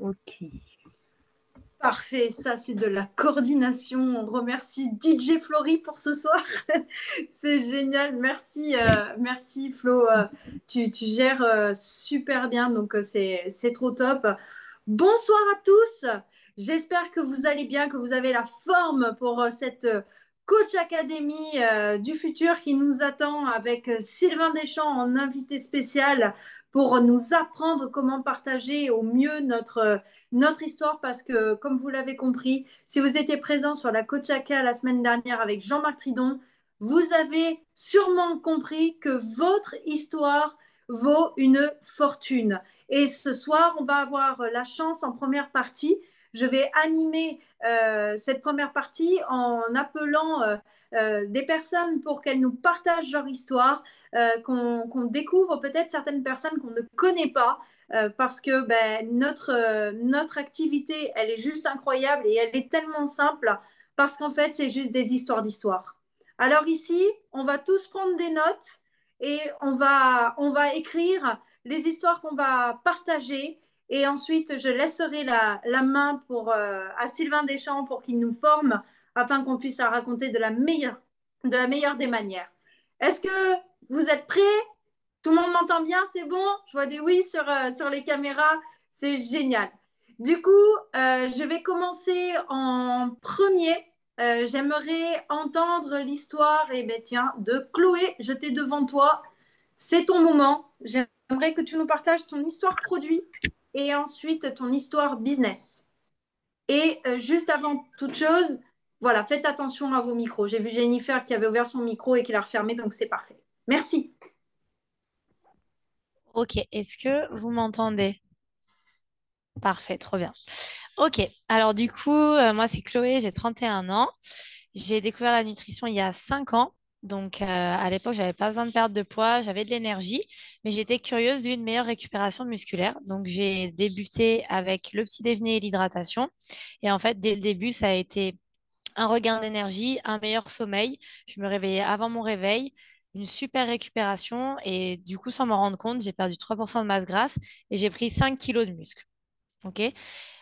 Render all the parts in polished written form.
Ok. Parfait, ça c'est de la coordination. On remercie DJ Flory pour ce soir. C'est génial, merci, merci Flo. Tu gères super bien, donc c'est trop top. Bonsoir à tous. J'espère que vous allez bien, que vous avez la forme pour cette Coach Academy du futur qui nous attend avec Sylvain Deschamps en invité spécial pour nous apprendre comment partager au mieux notre histoire parce que, comme vous l'avez compris, si vous étiez présent sur la Coach Academy la semaine dernière avec Jean-Marc Tridon, vous avez sûrement compris que votre histoire vaut une fortune. Et ce soir, on va avoir la chance en première partie. Je vais animer cette première partie en appelant des personnes pour qu'elles nous partagent leur histoire, qu'on découvre peut-être certaines personnes qu'on ne connaît pas, parce que notre activité, elle est juste incroyable et elle est tellement simple, parce qu'en fait, c'est juste des histoires d'histoire. Alors ici, on va tous prendre des notes et on va écrire les histoires qu'on va partager. Et ensuite, je laisserai la main à Sylvain Deschamps pour qu'il nous forme afin qu'on puisse la raconter de la meilleure des manières. Est-ce que vous êtes prêts? Tout le monde m'entend bien? C'est bon? Je vois des oui sur les caméras. C'est génial. Du coup, je vais commencer en premier. J'aimerais entendre l'histoire tiens, de Chloé. Je t'ai devant toi. C'est ton moment. J'aimerais que tu nous partages ton histoire produit et ensuite ton histoire business. Et juste avant toute chose, voilà, faites attention à vos micros. J'ai vu Jennifer qui avait ouvert son micro et qui l'a refermé, donc c'est parfait. Merci. Ok, est-ce que vous m'entendez? Parfait, trop bien. Ok, alors du coup, moi c'est Chloé, j'ai 31 ans. J'ai découvert la nutrition il y a 5 ans. Donc à l'époque, j'avais pas besoin de perdre de poids, j'avais de l'énergie, mais j'étais curieuse d'une meilleure récupération musculaire. Donc j'ai débuté avec le petit déjeuner et l'hydratation. Et en fait, dès le début, ça a été un regain d'énergie, un meilleur sommeil. Je me réveillais avant mon réveil, une super récupération et du coup, sans m'en rendre compte, j'ai perdu 3% de masse grasse et j'ai pris 5 kilos de muscle. OK?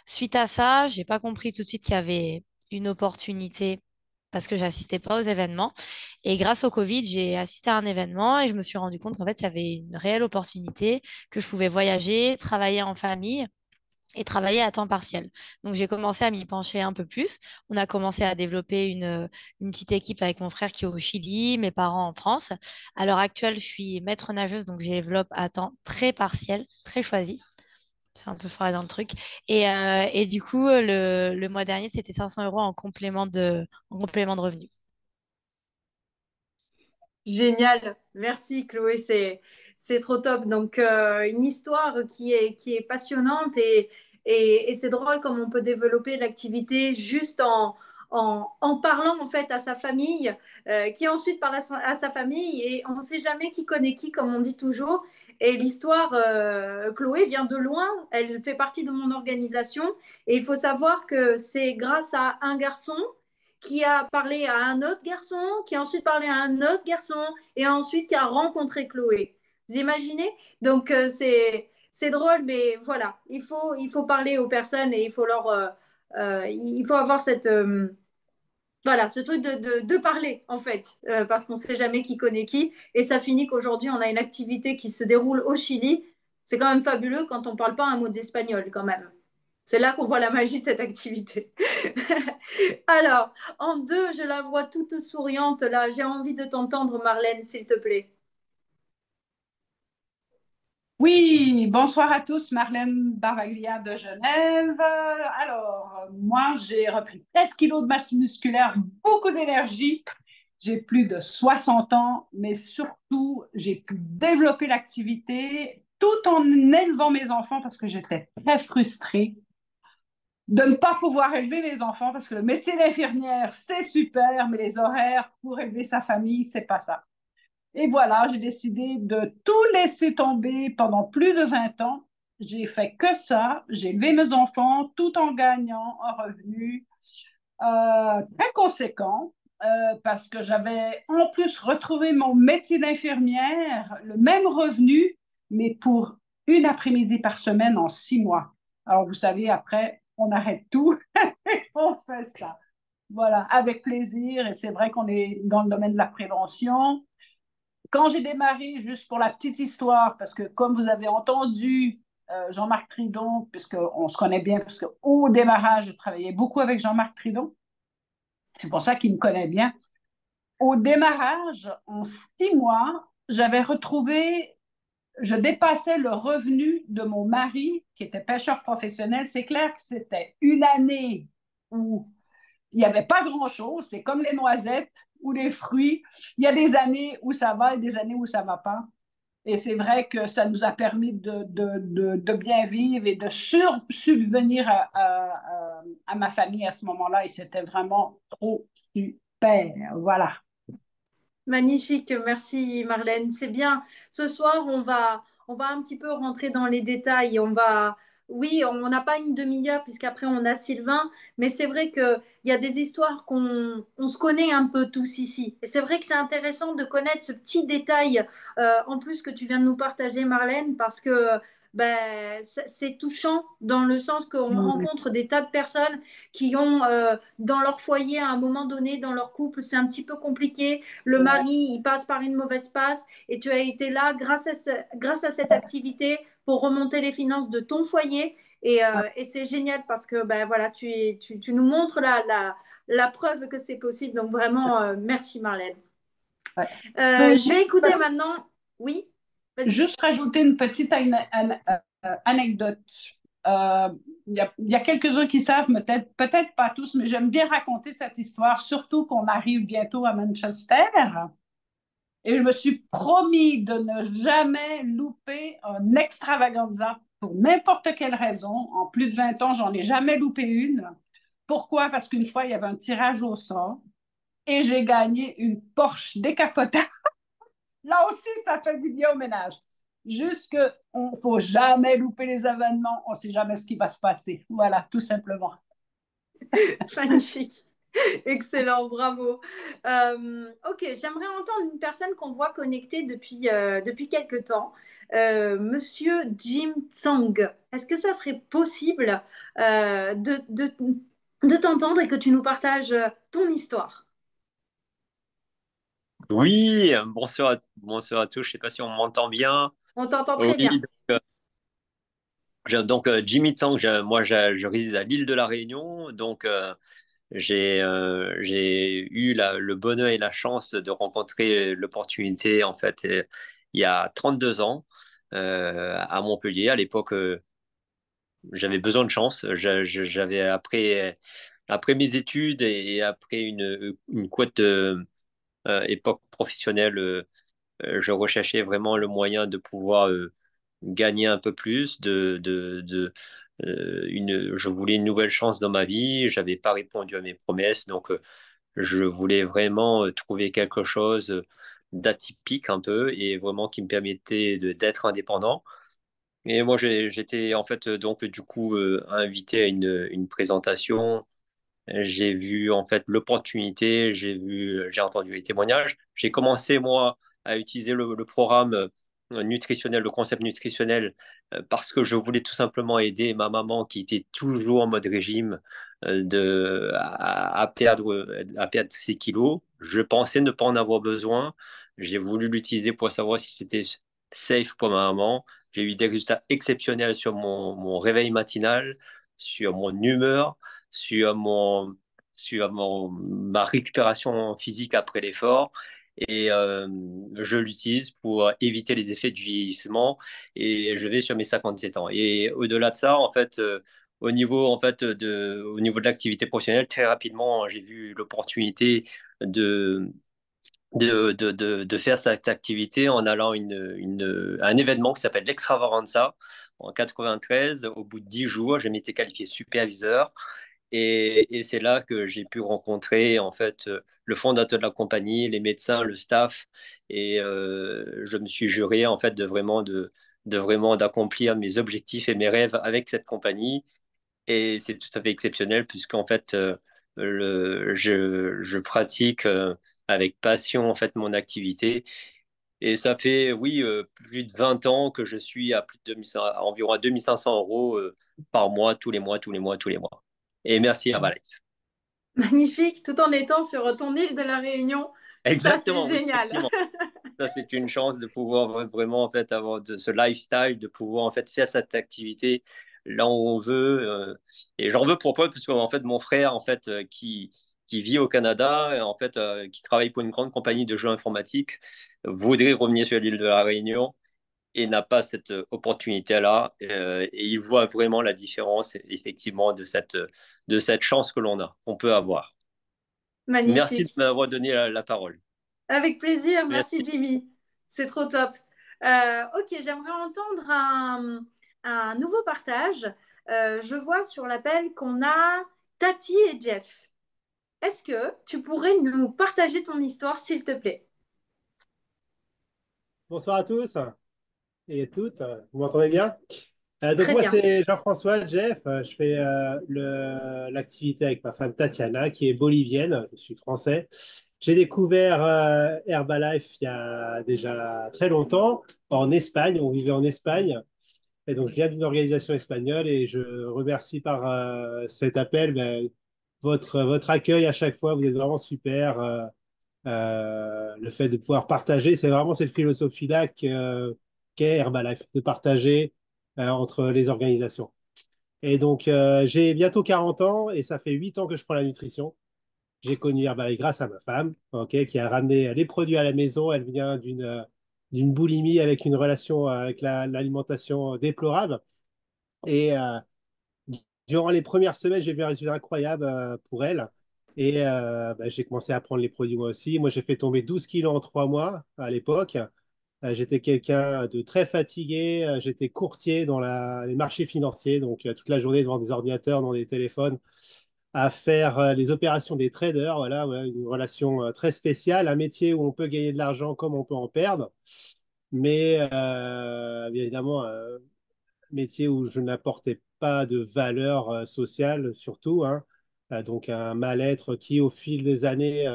Suite à ça, j'ai pas compris tout de suite qu'il y avait une opportunité parce que j'assistais pas aux événements. Et grâce au Covid, j'ai assisté à un événement et je me suis rendu compte qu'en fait, il y avait une réelle opportunité, que je pouvais voyager, travailler en famille et travailler à temps partiel. Donc, j'ai commencé à m'y pencher un peu plus. On a commencé à développer une petite équipe avec mon frère qui est au Chili, mes parents en France. À l'heure actuelle, je suis maître nageuse, donc je développe à temps très partiel, très choisi. C'est un peu fort dans le truc. Et du coup, le mois dernier, c'était 500 euros en complément de revenus. Génial. Merci Chloé, c'est trop top. Donc une histoire qui est passionnante et c'est drôle comme on peut développer l'activité juste en parlant en fait à sa famille, qui ensuite parle à sa famille et on ne sait jamais qui connaît qui comme on dit toujours. Et l'histoire, Chloé vient de loin, elle fait partie de mon organisation et il faut savoir que c'est grâce à un garçon qui a parlé à un autre garçon, qui a ensuite parlé à un autre garçon, et ensuite qui a rencontré Chloé. Vous imaginez? Donc, c'est drôle, mais voilà, il faut parler aux personnes et il faut avoir voilà, ce truc de parler, en fait, parce qu'on ne sait jamais qui connaît qui. Et ça finit qu'aujourd'hui, on a une activité qui se déroule au Chili. C'est quand même fabuleux quand on ne parle pas un mot d'espagnol, quand même. C'est là qu'on voit la magie de cette activité. Alors, en deux, je la vois toute souriante là. J'ai envie de t'entendre, Marlène, s'il te plaît. Oui, bonsoir à tous, Marlène Baravaglia de Genève. Alors, moi, j'ai repris 13 kilos de masse musculaire, beaucoup d'énergie. J'ai plus de 60 ans, mais surtout, j'ai pu développer l'activité tout en élevant mes enfants parce que j'étais très frustrée de ne pas pouvoir élever mes enfants parce que le métier d'infirmière, c'est super, mais les horaires pour élever sa famille, c'est pas ça. Et voilà, j'ai décidé de tout laisser tomber pendant plus de 20 ans. J'ai fait que ça. J'ai élevé mes enfants tout en gagnant un revenu très conséquent parce que j'avais en plus retrouvé mon métier d'infirmière, le même revenu, mais pour une après-midi par semaine en 6 mois. Alors, vous savez, après, on arrête tout et on fait ça. Voilà, avec plaisir. Et c'est vrai qu'on est dans le domaine de la prévention. Quand j'ai démarré, juste pour la petite histoire, parce que comme vous avez entendu Jean-Marc Tridon, puisqu'on se connaît bien, parce qu'au démarrage, je travaillais beaucoup avec Jean-Marc Tridon. C'est pour ça qu'il me connaît bien. Au démarrage, en 6 mois, j'avais retrouvé, je dépassais le revenu de mon mari, qui était pêcheur professionnel. C'est clair que c'était une année où il n'y avait pas grand-chose. C'est comme les noisettes ou les fruits. Il y a des années où ça va et des années où ça ne va pas. Et c'est vrai que ça nous a permis de bien vivre et de subvenir à ma famille à ce moment-là. Et c'était vraiment trop super. Voilà. Magnifique, merci Marlène. C'est bien. Ce soir, on va un petit peu rentrer dans les détails. Oui, on n'a pas une demi-heure puisqu'après on a Sylvain, mais c'est vrai qu'il y a des histoires on se connaît un peu tous ici. Et c'est vrai que c'est intéressant de connaître ce petit détail en plus que tu viens de nous partager, Marlène, parce que c'est touchant dans le sens qu'on Mm. rencontre des tas de personnes qui ont dans leur foyer à un moment donné, dans leur couple, c'est un petit peu compliqué, le Ouais. mari, il passe par une mauvaise passe et tu as été là grâce à cette activité pour remonter les finances de ton foyer. Et c'est génial parce que ben, voilà, tu nous montres la preuve que c'est possible. Donc vraiment, merci Marlène. Ouais. Je peux Je vais écouter maintenant. Oui, vas-y. juste rajouter une petite anecdote. Euh, il y a quelques-uns qui savent, peut-être pas tous, mais j'aime bien raconter cette histoire, surtout qu'on arrive bientôt à Manchester. Et je me suis promis de ne jamais louper un extravaganza pour n'importe quelle raison. En plus de 20 ans, j'en ai jamais loupé une. Pourquoi? Parce qu'une fois, il y avait un tirage au sort et j'ai gagné une Porsche décapotable. Là aussi, ça fait du bien au ménage. Juste qu'on ne faut jamais louper les événements, on ne sait jamais ce qui va se passer. Voilà, tout simplement. Magnifique. Excellent, bravo. Ok, j'aimerais entendre une personne qu'on voit connectée depuis quelques temps, Monsieur Jim Tsang. Est-ce que ça serait possible de t'entendre et que tu nous partages ton histoire? Oui, bonsoir à tous. Je ne sais pas si on m'entend bien. On t'entend très Oui, bien. Jimmy Tsang, je réside à l'île de la Réunion. Donc, j'ai eu le bonheur et la chance de rencontrer l'opportunité, en fait, il y a 32 ans, à Montpellier. À l'époque, j'avais besoin de chance. J'avais, après mes études et après une courte époque professionnelle, je recherchais vraiment le moyen de pouvoir gagner un peu plus, je voulais une nouvelle chance dans ma vie, j'avais pas répondu à mes promesses, donc je voulais vraiment trouver quelque chose d'atypique un peu et vraiment qui me permettait d'être indépendant. Et moi, j'étais en fait donc du coup invité à une présentation. J'ai vu en fait l'opportunité, j'ai entendu les témoignages. J'ai commencé moi à utiliser le programme nutritionnel, le concept nutritionnel, parce que je voulais tout simplement aider ma maman qui était toujours en mode régime à perdre ses kilos. Je pensais ne pas en avoir besoin. J'ai voulu l'utiliser pour savoir si c'était safe pour ma maman. J'ai eu des résultats exceptionnels sur mon réveil matinal, sur mon humeur, sur ma récupération physique après l'effort. Et je l'utilise pour éviter les effets du vieillissement. Et je vais sur mes 57 ans. Et au-delà de ça, en fait, au niveau de l'activité professionnelle, très rapidement, j'ai vu l'opportunité de, de faire cette activité en allant à un événement qui s'appelle l'Extravaganza en 93. Au bout de 10 jours, je m'étais qualifié superviseur. Et c'est là que j'ai pu rencontrer en fait le fondateur de la compagnie, les médecins, le staff, et je me suis juré en fait de vraiment d'accomplir mes objectifs et mes rêves avec cette compagnie. Et c'est tout à fait exceptionnel puisqu'en fait je pratique avec passion en fait mon activité Et ça fait, oui, plus de 20 ans que je suis à, plus de 2500 à environ à 2500 euros par mois, tous les mois, tous les mois, tous les mois. Et merci Herbalife. Magnifique, tout en étant sur ton île de la Réunion. Ça, c'est Exactement, oui, génial. effectivement. Ça, c'est une chance de pouvoir vraiment en fait avoir ce lifestyle, de pouvoir en fait faire cette activité là où on veut. Et j'en veux pourquoi? Parce qu'en fait, mon frère, en fait, qui vit au Canada, et en fait, qui travaille pour une grande compagnie de jeux informatiques, voudrait revenir sur l'île de la Réunion et n'a pas cette opportunité-là. Et il voit vraiment la différence, effectivement, de cette chance que l'on a, qu'on peut avoir. Merci de Magnifique. m'avoir donné la parole. Avec plaisir, merci Merci. Jimmy. C'est trop top. Ok, j'aimerais entendre un nouveau partage. Je vois sur l'appel qu'on a Tati et Jeff. Est-ce que tu pourrais nous partager ton histoire, s'il te plaît? Bonsoir à tous et toutes. Vous m'entendez bien? Donc Très moi, bien. c'est Jean-François Jeff. Je fais l'activité avec ma femme Tatiana, qui est bolivienne. Je suis français. J'ai découvert Herbalife il y a déjà très longtemps en Espagne. On vivait en Espagne. Et donc, je viens d'une organisation espagnole et je remercie par cet appel votre accueil à chaque fois. Vous êtes vraiment super. Le fait de pouvoir partager, c'est vraiment cette philosophie-là qu'est Herbalife, de partager entre les organisations. Et donc, j'ai bientôt 40 ans et ça fait 8 ans que je prends la nutrition. J'ai connu Herbalife grâce à ma femme, ok, qui a ramené les produits à la maison. Elle vient d'une boulimie avec une relation avec l'alimentation déplorable. Et durant les premières semaines, j'ai vu un résultat incroyable pour elle. Et j'ai commencé à prendre les produits moi aussi. Moi, j'ai fait tomber 12 kilos en 3 mois à l'époque. J'étais quelqu'un de très fatigué. J'étais courtier dans les marchés financiers, donc toute la journée devant des ordinateurs, devant des téléphones, à faire les opérations des traders. Voilà, voilà, une relation très spéciale, un métier où on peut gagner de l'argent comme on peut en perdre. Mais bien évidemment, métier où je n'apportais pas de valeur sociale, surtout, hein. Donc un mal-être qui, au fil des années,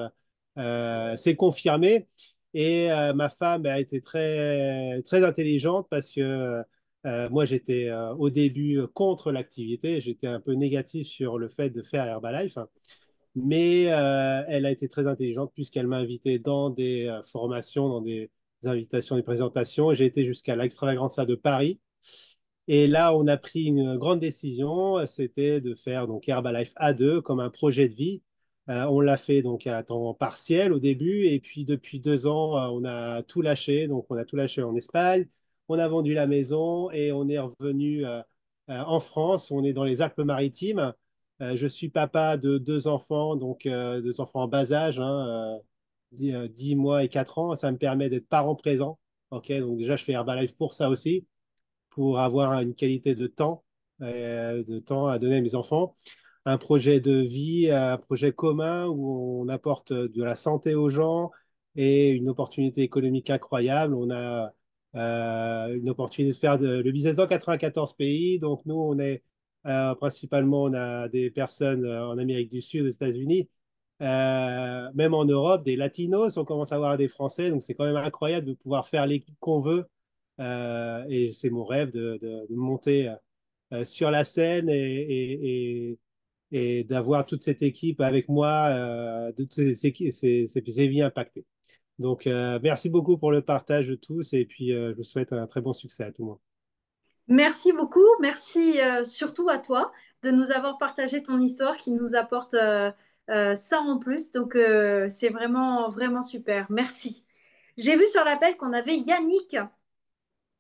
s'est confirmé. Et ma femme a été très, très intelligente parce que moi, j'étais au début contre l'activité. J'étais un peu négatif sur le fait de faire Herbalife. Mais elle a été très intelligente puisqu'elle m'a invité dans des formations, dans des invitations, des présentations. J'ai été jusqu'à l'Extravaganza de Paris et là, on a pris une grande décision, c'était de faire donc Herbalife A2 comme un projet de vie. On l'a fait donc à temps partiel au début, et puis depuis 2 ans, on a tout lâché. Donc, on a tout lâché en Espagne, on a vendu la maison et on est revenu en France. On est dans les Alpes-Maritimes. Je suis papa de 2 enfants, donc 2 enfants en bas âge, hein, 10 mois et 4 ans. Ça me permet d'être parent présent. Ok, donc déjà, je fais Herbalife pour ça aussi pour avoir une qualité de temps à donner à mes enfants. Un projet de vie, un projet commun où on apporte de la santé aux gens et une opportunité économique incroyable. On a une opportunité de faire le business dans 94 pays. Donc nous, on est principalement, on a des personnes en Amérique du Sud, aux États-Unis, même en Europe, des Latinos. On commence à avoir des Français. Donc c'est quand même incroyable de pouvoir faire l'équipe qu'on veut et c'est mon rêve de monter sur la scène et d'avoir toute cette équipe avec moi, toutes ces vies impactées. Donc, merci beaucoup pour le partage de tous et puis je vous souhaite un très bon succès à tout le monde. Merci beaucoup. Merci surtout à toi de nous avoir partagé ton histoire qui nous apporte ça en plus. Donc, c'est vraiment, vraiment super. Merci. J'ai vu sur l'appel qu'on avait Yannick.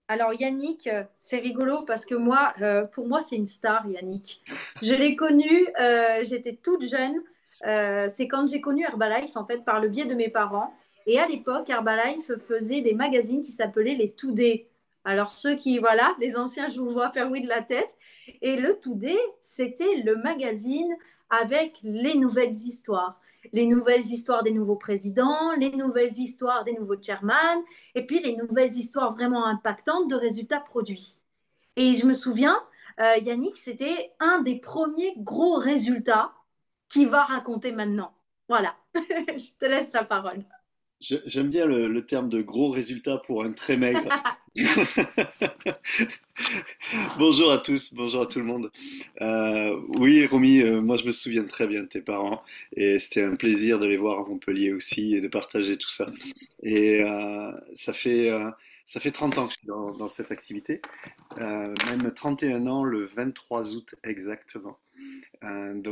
Alors Yannick, c'est rigolo parce que moi, pour moi, c'est une star, Yannick. Je l'ai connu, j'étais toute jeune. C'est quand j'ai connu Herbalife, en fait, par le biais de mes parents. Et à l'époque, Herbalife faisait des magazines qui s'appelaient les Today. Alors ceux qui, voilà, les anciens, je vous vois faire oui de la tête. Et le Today, c'était le magazine avec les nouvelles histoires. Les nouvelles histoires des nouveaux présidents, les nouvelles histoires des nouveaux chairman, et puis les nouvelles histoires vraiment impactantes de résultats produits. Et je me souviens, Yannick, c'était un des premiers gros résultats qu'il va raconter maintenant. Voilà, je te laisse la parole. J'aime bien le terme de gros résultat pour un très maigre. Bonjour à tous, bonjour à tout le monde. Oui, Romy, moi je me souviens très bien de tes parents et c'était un plaisir de les voir à Montpellier aussi et de partager tout ça. Et ça fait 30 ans que je suis dans cette activité, même 31 ans le 23 août exactement.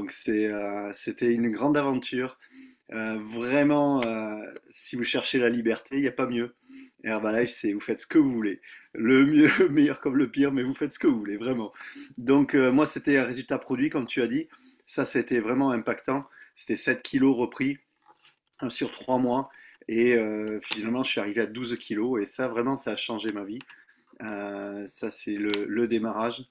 C'était une grande aventure. Vraiment, si vous cherchez la liberté, il n'y a pas mieux. Herbalife, c'est vous faites ce que vous voulez. Le mieux, le meilleur comme le pire, mais vous faites ce que vous voulez, vraiment. Donc, moi, c'était un résultat produit, comme tu as dit. Ça, c'était vraiment impactant. C'était 7 kilos repris sur 3 mois. Et finalement, je suis arrivé à 12 kilos. Et ça, vraiment, ça a changé ma vie. Ça, c'est le démarrage.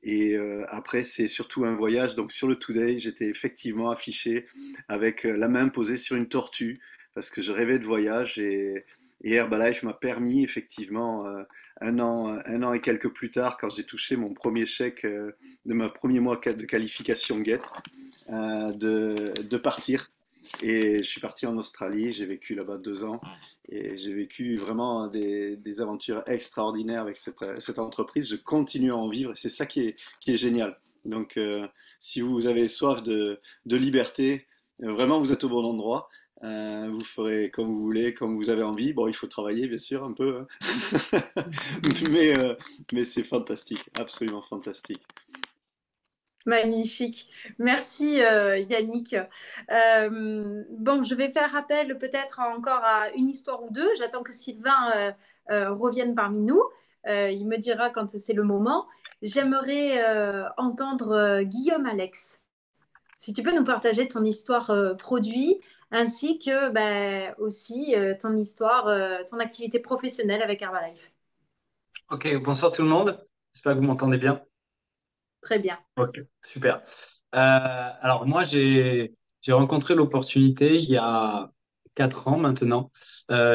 Et après, c'est surtout un voyage. Donc, sur le Today, j'étais effectivement affiché avec la main posée sur une tortue parce que je rêvais de voyage. Et Herbalife m'a permis, effectivement, un an et quelques plus tard, quand j'ai touché mon premier chèque de ma premier mois de qualification GET, de partir. Et je suis parti en Australie, j'ai vécu là-bas 2 ans et j'ai vécu vraiment des aventures extraordinaires avec cette entreprise. Je continue à en vivre et c'est ça qui est génial. Donc, si vous avez soif de liberté, vraiment vous êtes au bon endroit. Vous ferez comme vous voulez, comme vous avez envie. Bon, il faut travailler bien sûr un peu, hein. Mais c'est fantastique, absolument fantastique. Magnifique. Merci Yannick. Bon, je vais faire appel peut-être encore à une histoire ou deux. J'attends que Sylvain revienne parmi nous. Il me dira quand c'est le moment. J'aimerais entendre Guillaume Alex. Si tu peux nous partager ton histoire produit ainsi que ben, aussi ton histoire, ton activité professionnelle avec Herbalife. Ok, bonsoir tout le monde. J'espère que vous m'entendez bien. Très bien. Ok, super. Alors moi, j'ai rencontré l'opportunité il y a 4 ans maintenant.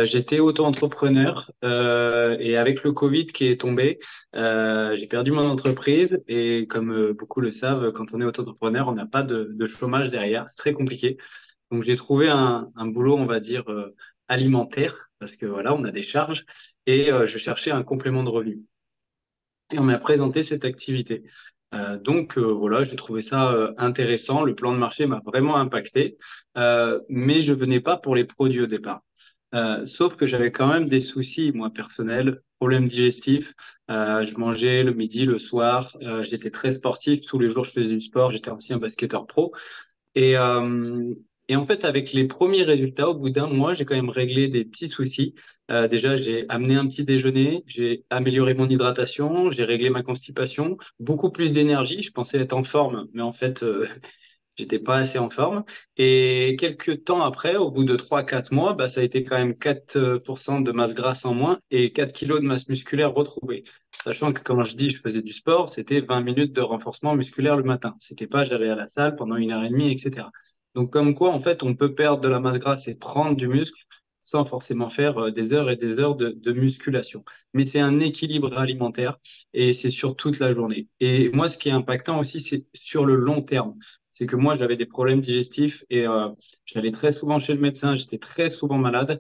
J'étais auto-entrepreneur et avec le Covid qui est tombé, j'ai perdu mon entreprise et comme beaucoup le savent, quand on est auto-entrepreneur, on n'a pas de chômage derrière. C'est très compliqué. Donc j'ai trouvé un boulot, on va dire, alimentaire parce que voilà, on a des charges et je cherchais un complément de revenu. Et on m'a présenté cette activité. Voilà, j'ai trouvé ça intéressant. Le plan de marché m'a vraiment impacté, mais je venais pas pour les produits au départ. Sauf que j'avais quand même des soucis, moi, personnels, problèmes digestifs. Je mangeais le midi, le soir. J'étais très sportif. Tous les jours, je faisais du sport. J'étais aussi un basketteur pro. Et, euh, et en fait, avec les premiers résultats, au bout d'un mois, j'ai quand même réglé des petits soucis. Déjà, j'ai amené un petit déjeuner, j'ai amélioré mon hydratation, j'ai réglé ma constipation, beaucoup plus d'énergie. Je pensais être en forme, mais en fait, j'étais pas assez en forme. Et quelques temps après, au bout de 3, 4 mois, bah, ça a été quand même 4% de masse grasse en moins et 4 kilos de masse musculaire retrouvée. Sachant que quand je dis je faisais du sport, c'était 20 minutes de renforcement musculaire le matin. C'était pas j'allais à la salle pendant 1 heure et demie, etc. Donc comme quoi, en fait, on peut perdre de la masse grasse et prendre du muscle sans forcément faire des heures et des heures de musculation. Mais c'est un équilibre alimentaire et c'est sur toute la journée. Et moi, ce qui est impactant aussi, c'est sur le long terme. C'est que moi, j'avais des problèmes digestifs et j'allais très souvent chez le médecin, j'étais très souvent malade.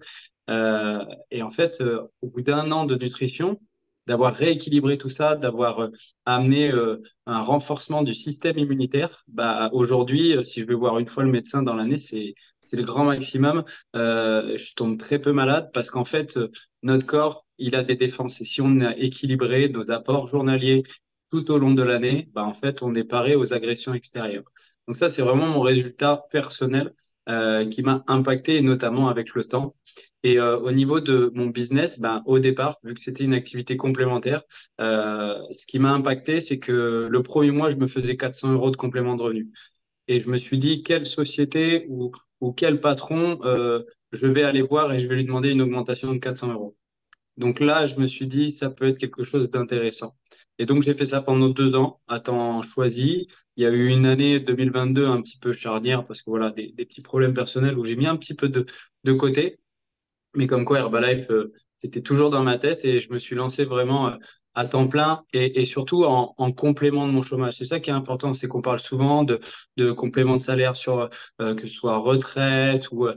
Et en fait, au bout d'un an de nutrition, d'avoir rééquilibré tout ça, d'avoir amené un renforcement du système immunitaire, bah, aujourd'hui, si je vais voir une fois le médecin dans l'année, c'est le grand maximum. Je tombe très peu malade parce qu'en fait, notre corps, il a des défenses. Et si on a équilibré nos apports journaliers tout au long de l'année, bah, en fait, on est paré aux agressions extérieures. Donc ça, c'est vraiment mon résultat personnel qui m'a impacté, et notamment avec le temps. Et au niveau de mon business, ben, au départ, vu que c'était une activité complémentaire, ce qui m'a impacté, c'est que le premier mois, je me faisais 400 euros de complément de revenu. Et je me suis dit, quelle société ou quel patron je vais aller voir et je vais lui demander une augmentation de 400 euros. Donc là, je me suis dit, ça peut être quelque chose d'intéressant. Et donc, j'ai fait ça pendant 2 ans, à temps choisi. Il y a eu une année 2022 un petit peu charnière parce que voilà, des petits problèmes personnels où j'ai mis un petit peu de côté. Mais comme quoi, Herbalife, c'était toujours dans ma tête et je me suis lancé vraiment à temps plein et surtout en complément de mon chômage. C'est ça qui est important, c'est qu'on parle souvent de complément de salaire sur que ce soit retraite ou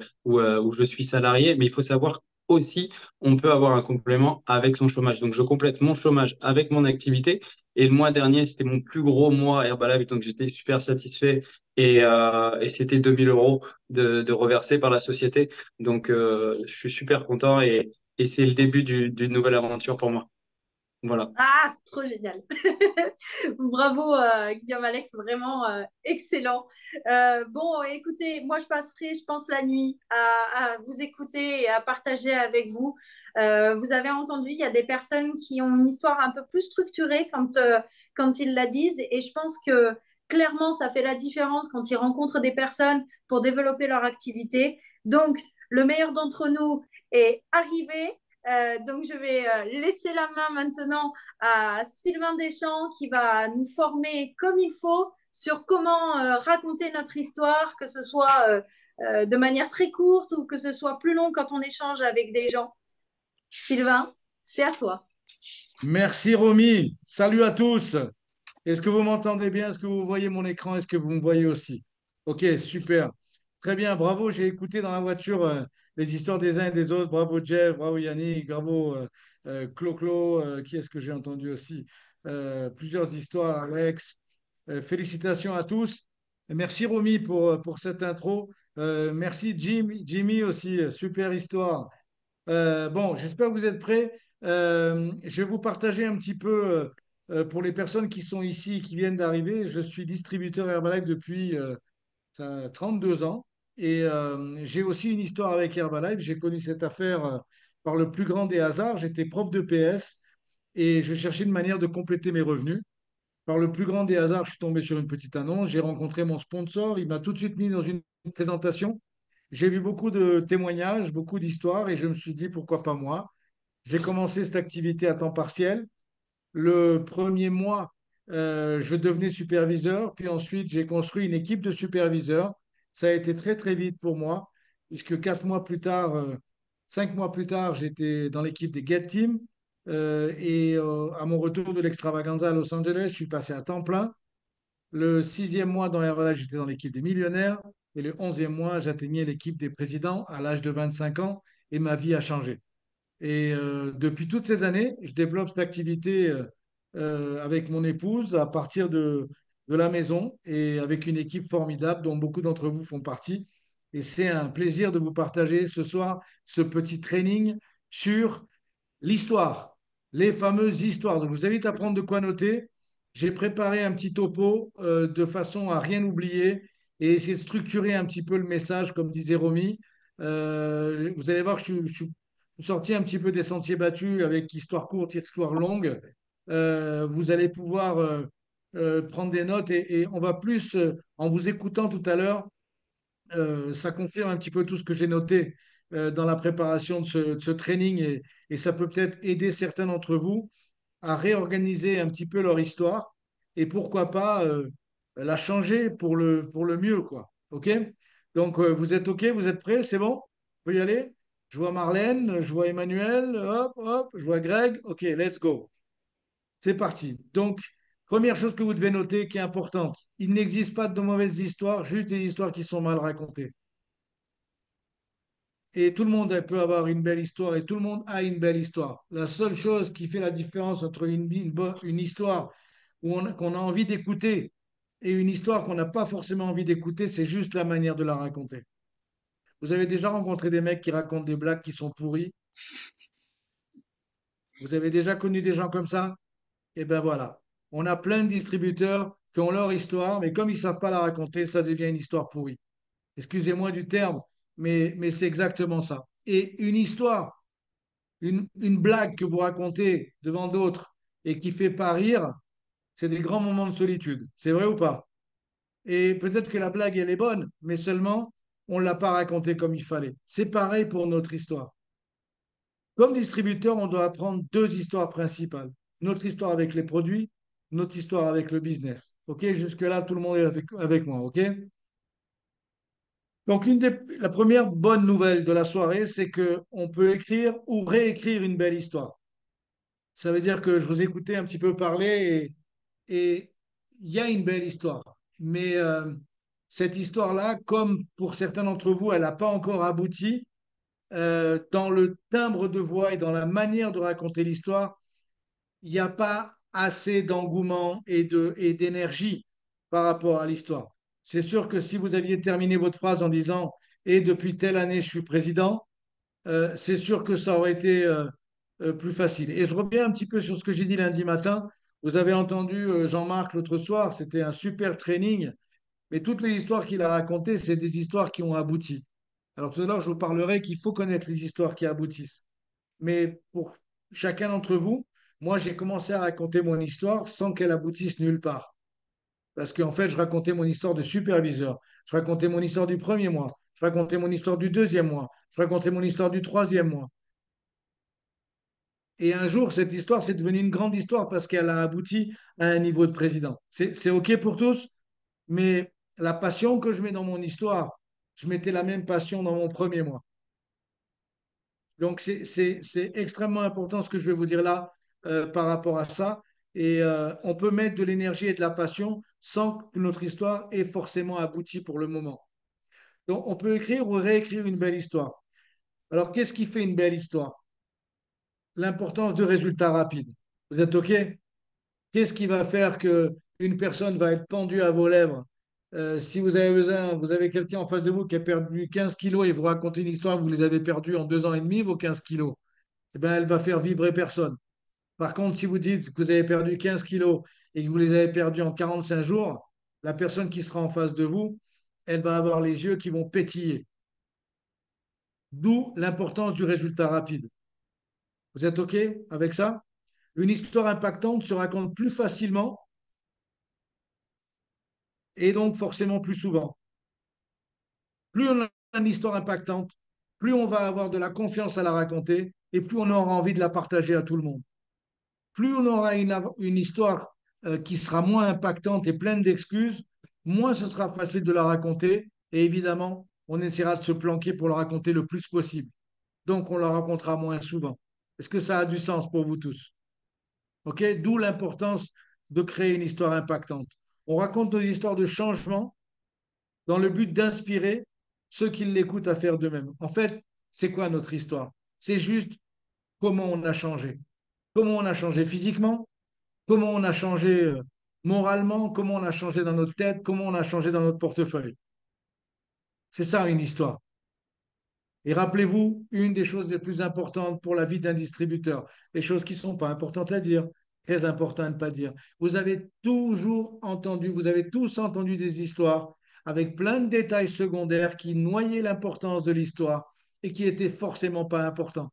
je suis salarié, mais il faut savoir aussi, on peut avoir un complément avec son chômage. Donc, je complète mon chômage avec mon activité. Et le mois dernier, c'était mon plus gros mois à Herbalife, donc j'étais super satisfait et c'était 2 000 € de reversés par la société. Donc, je suis super content et c'est le début d'une nouvelle aventure pour moi. Voilà. Ah, trop génial. Bravo, Guillaume Alex, vraiment excellent. Bon, écoutez, moi, je passerai, je pense, la nuit à vous écouter et à partager avec vous. Vous avez entendu, il y a des personnes qui ont une histoire un peu plus structurée quand ils la disent. Et je pense que clairement, ça fait la différence quand ils rencontrent des personnes pour développer leur activité. Donc, le meilleur d'entre nous est arrivé. Donc, je vais laisser la main maintenant à Sylvain Deschamps qui va nous former comme il faut sur comment raconter notre histoire, que ce soit de manière très courte ou que ce soit plus long quand on échange avec des gens. Sylvain, c'est à toi. Merci Romy. Salut à tous. Est-ce que vous m'entendez bien? Est-ce que vous voyez mon écran? Est-ce que vous me voyez aussi? Ok, super. Très bien, bravo. J'ai écouté dans la voiture les histoires des uns et des autres. Bravo Jeff, bravo Yannick, bravo Clo-Clo. Qui est-ce que j'ai entendu aussi? Plusieurs histoires, Alex. Félicitations à tous. Et merci Romy pour cette intro. Merci Jimmy aussi. Super histoire. Bon, j'espère que vous êtes prêts. Je vais vous partager un petit peu pour les personnes qui sont ici, qui viennent d'arriver. Je suis distributeur Herbalife depuis 32 ans et j'ai aussi une histoire avec Herbalife. J'ai connu cette affaire par le plus grand des hasards. J'étais prof de PS et je cherchais une manière de compléter mes revenus. Par le plus grand des hasards, je suis tombé sur une petite annonce. J'ai rencontré mon sponsor. Il m'a tout de suite mis dans une présentation. J'ai vu beaucoup de témoignages, beaucoup d'histoires et je me suis dit pourquoi pas moi. J'ai commencé cette activité à temps partiel. Le premier mois, je devenais superviseur, puis ensuite j'ai construit une équipe de superviseurs. Ça a été très très vite pour moi, puisque 4 mois plus tard, 5 mois plus tard, j'étais dans l'équipe des Get Team. À mon retour de l'extravaganza à Los Angeles, je suis passé à temps plein. Le 6e mois dans RLA, j'étais dans l'équipe des millionnaires. Et le 11e mois, j'atteignais l'équipe des présidents à l'âge de 25 ans et ma vie a changé. Et depuis toutes ces années, je développe cette activité avec mon épouse à partir de la maison et avec une équipe formidable dont beaucoup d'entre vous font partie. Et c'est un plaisir de vous partager ce soir ce petit training sur l'histoire, les fameuses histoires. Donc, je vous invite à prendre de quoi noter. J'ai préparé un petit topo de façon à rien oublier et essayer de structurer un petit peu le message, comme disait Romy. Vous allez voir que je suis sorti un petit peu des sentiers battus avec histoire courte, histoire longue. Vous allez pouvoir prendre des notes et on va plus, en vous écoutant tout à l'heure, ça confirme un petit peu tout ce que j'ai noté dans la préparation de ce training et ça peut peut-être aider certains d'entre vous à réorganiser un petit peu leur histoire et pourquoi pas la changer pour le mieux, quoi. OK? Donc, vous êtes OK? Vous êtes prêts? C'est bon? On peut y aller? Je vois Marlène, je vois Emmanuel, hop, hop, je vois Greg. OK, let's go. C'est parti. Donc, première chose que vous devez noter qui est importante, il n'existe pas de mauvaises histoires, juste des histoires qui sont mal racontées. Et tout le monde peut avoir une belle histoire et tout le monde a une belle histoire. La seule chose qui fait la différence entre une histoire qu'on a envie d'écouter et une histoire qu'on n'a pas forcément envie d'écouter, c'est juste la manière de la raconter. Vous avez déjà rencontré des mecs qui racontent des blagues qui sont pourries? Vous avez déjà connu des gens comme ça? Et ben voilà. On a plein de distributeurs qui ont leur histoire, mais comme ils ne savent pas la raconter, ça devient une histoire pourrie. Excusez-moi du terme, mais c'est exactement ça. Et une histoire, une blague que vous racontez devant d'autres et qui fait pas rire, c'est des grands moments de solitude. C'est vrai ou pas? Et peut-être que la blague, elle est bonne, mais seulement, on ne l'a pas racontée comme il fallait. C'est pareil pour notre histoire. Comme distributeur, on doit apprendre deux histoires principales. Notre histoire avec les produits, notre histoire avec le business. OK? Jusque-là, tout le monde est avec moi. OK? Donc, la première bonne nouvelle de la soirée, c'est qu'on peut écrire ou réécrire une belle histoire. Ça veut dire que je vous écoutais un petit peu parler et il y a une belle histoire. Mais cette histoire-là, comme pour certains d'entre vous, elle n'a pas encore abouti. Dans le timbre de voix et dans la manière de raconter l'histoire, il n'y a pas assez d'engouement et d'énergie par rapport à l'histoire. C'est sûr que si vous aviez terminé votre phrase en disant «Et depuis telle année, je suis président», c'est sûr que ça aurait été plus facile. Et je reviens un petit peu sur ce que j'ai dit lundi matin. Vous avez entendu Jean-Marc l'autre soir, c'était un super training, mais toutes les histoires qu'il a racontées, c'est des histoires qui ont abouti. Alors tout à l'heure, je vous parlerai qu'il faut connaître les histoires qui aboutissent. Mais pour chacun d'entre vous, moi, j'ai commencé à raconter mon histoire sans qu'elle aboutisse nulle part. Parce qu'en fait, je racontais mon histoire de superviseur. Je racontais mon histoire du premier mois. Je racontais mon histoire du deuxième mois. Je racontais mon histoire du troisième mois. Et un jour, cette histoire, c'est devenu une grande histoire parce qu'elle a abouti à un niveau de président. C'est OK pour tous, mais la passion que je mets dans mon histoire, je mettais la même passion dans mon premier mois. Donc, c'est extrêmement important ce que je vais vous dire là par rapport à ça. Et on peut mettre de l'énergie et de la passion sans que notre histoire ait forcément abouti pour le moment. Donc, on peut écrire ou réécrire une belle histoire. Alors, qu'est-ce qui fait une belle histoire? L'importance de résultats rapides. Vous êtes OK? Qu'est-ce qui va faire que une personne va être pendue à vos lèvres? Si vous avez besoin, vous avez quelqu'un en face de vous qui a perdu 15 kilos et vous racontez une histoire, vous les avez perdus en 2 ans et demi, vos 15 kilos, eh ben, elle va faire vibrer personne. Par contre, si vous dites que vous avez perdu 15 kilos et que vous les avez perdus en 45 jours, la personne qui sera en face de vous, elle va avoir les yeux qui vont pétiller. D'où l'importance du résultat rapide. Vous êtes OK avec ça? Une histoire impactante se raconte plus facilement et donc forcément plus souvent. Plus on a une histoire impactante, plus on va avoir de la confiance à la raconter et plus on aura envie de la partager à tout le monde. Plus on aura une histoire qui sera moins impactante et pleine d'excuses, moins ce sera facile de la raconter. Et évidemment, on essaiera de se planquer pour la raconter le plus possible. Donc, on la racontera moins souvent. Est-ce que ça a du sens pour vous tous? OK? D'où l'importance de créer une histoire impactante. On raconte nos histoires de changement dans le but d'inspirer ceux qui l'écoutent à faire de même. En fait, c'est quoi notre histoire? C'est juste comment on a changé. Comment on a changé physiquement, comment on a changé moralement, comment on a changé dans notre tête, comment on a changé dans notre portefeuille. C'est ça une histoire. Et rappelez-vous, une des choses les plus importantes pour la vie d'un distributeur, les choses qui ne sont pas importantes à dire, très importantes à ne pas dire. Vous avez toujours entendu, vous avez tous entendu des histoires avec plein de détails secondaires qui noyaient l'importance de l'histoire et qui étaient forcément pas importants.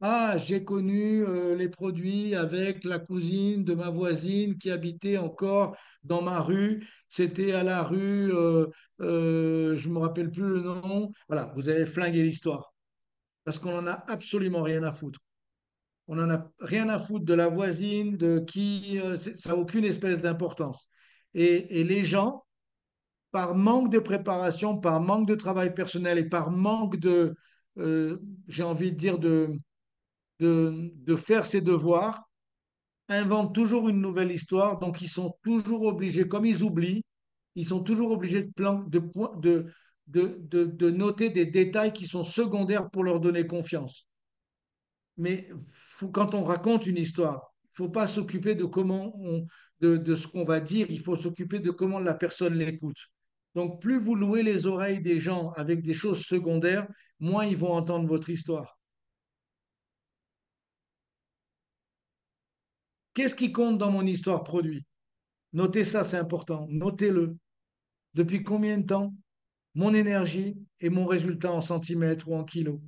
Ah, j'ai connu les produits avec la cousine de ma voisine qui habitait encore dans ma rue. C'était à la rue, je ne me rappelle plus le nom. Voilà, vous avez flingué l'histoire. Parce qu'on n'en a absolument rien à foutre. On n'en a rien à foutre de la voisine, de qui, ça n'a aucune espèce d'importance. Et les gens, par manque de préparation, par manque de travail personnel et par manque j'ai envie de dire, de faire ses devoirs, inventent toujours une nouvelle histoire, donc ils sont toujours obligés, comme ils oublient, ils sont toujours obligés de noter des détails qui sont secondaires pour leur donner confiance. Mais quand on raconte une histoire, il ne faut pas s'occuper de ce qu'on va dire, il faut s'occuper de comment la personne l'écoute. Donc plus vous louez les oreilles des gens avec des choses secondaires, moins ils vont entendre votre histoire. Qu'est-ce qui compte dans mon histoire produit? Notez ça, c'est important. Notez-le. Depuis combien de temps? Mon énergie et mon résultat en centimètres ou en kilos.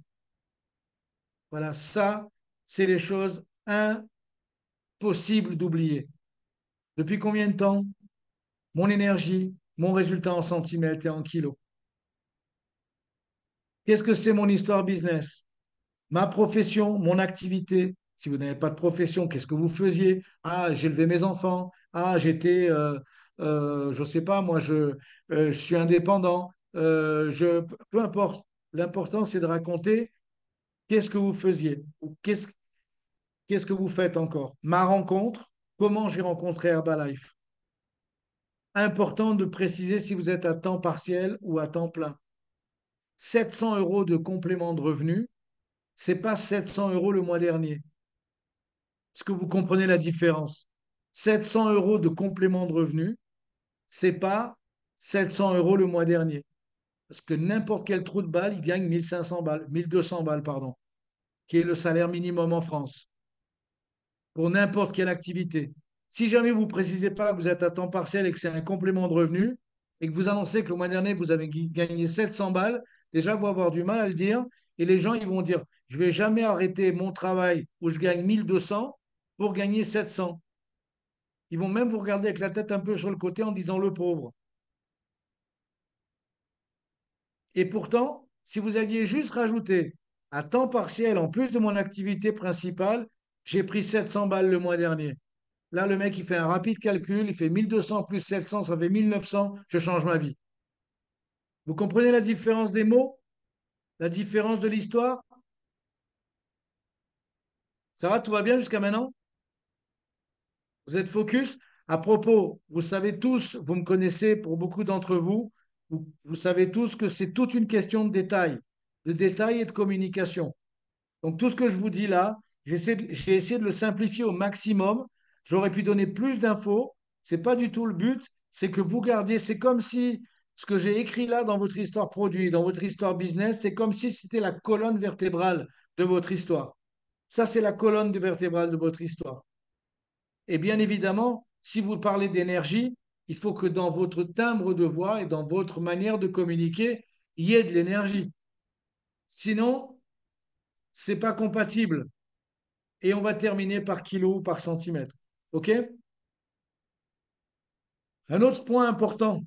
Voilà, ça, c'est les choses impossibles d'oublier. Depuis combien de temps? Mon énergie, mon résultat en centimètres et en kilos. Qu'est-ce que c'est mon histoire business? Ma profession, mon activité. Si vous n'avez pas de profession, qu'est-ce que vous faisiez? Ah, j'ai élevé mes enfants. Ah, je ne sais pas, moi, je suis indépendant. Peu importe. L'important, c'est de raconter qu'est-ce que vous faisiez ou Qu'est-ce que vous faites encore? Ma rencontre, comment j'ai rencontré Herbalife? Important de préciser si vous êtes à temps partiel ou à temps plein. 700 euros de complément de revenu, c'est pas 700 euros le mois dernier. Est-ce que vous comprenez la différence? 700 euros de complément de revenu, c'est pas 700 euros le mois dernier. Parce que n'importe quel trou de balle, il gagne 1500 balles, 1200 balles, pardon, qui est le salaire minimum en France, pour n'importe quelle activité. Si jamais vous ne précisez pas que vous êtes à temps partiel et que c'est un complément de revenu, et que vous annoncez que le mois dernier, vous avez gagné 700 balles, déjà, vous allez avoir du mal à le dire, et les gens, ils vont dire, je ne vais jamais arrêter mon travail où je gagne 1200 pour gagner 700. Ils vont même vous regarder avec la tête un peu sur le côté en disant le pauvre. Et pourtant, si vous aviez juste rajouté à temps partiel, en plus de mon activité principale, j'ai pris 700 balles le mois dernier. Là, le mec, il fait un rapide calcul, il fait 1200 plus 700, ça fait 1900, je change ma vie. Vous comprenez la différence des mots? La différence de l'histoire? Ça va, tout va bien jusqu'à maintenant? Vous êtes focus? À propos, vous savez tous, vous me connaissez pour beaucoup d'entre vous, vous savez tous que c'est toute une question de détail et de communication. Donc tout ce que je vous dis là, j'ai essayé de le simplifier au maximum. J'aurais pu donner plus d'infos. C'est pas du tout le but. C'est que vous gardiez. C'est comme si ce que j'ai écrit là dans votre histoire produit, dans votre histoire business, c'est comme si c'était la colonne vertébrale de votre histoire. Ça, c'est la colonne vertébrale de votre histoire. Et bien évidemment, si vous parlez d'énergie, il faut que dans votre timbre de voix et dans votre manière de communiquer, il y ait de l'énergie. Sinon, c'est pas compatible. Et on va terminer par kilo ou par centimètre. OK? Un autre point important,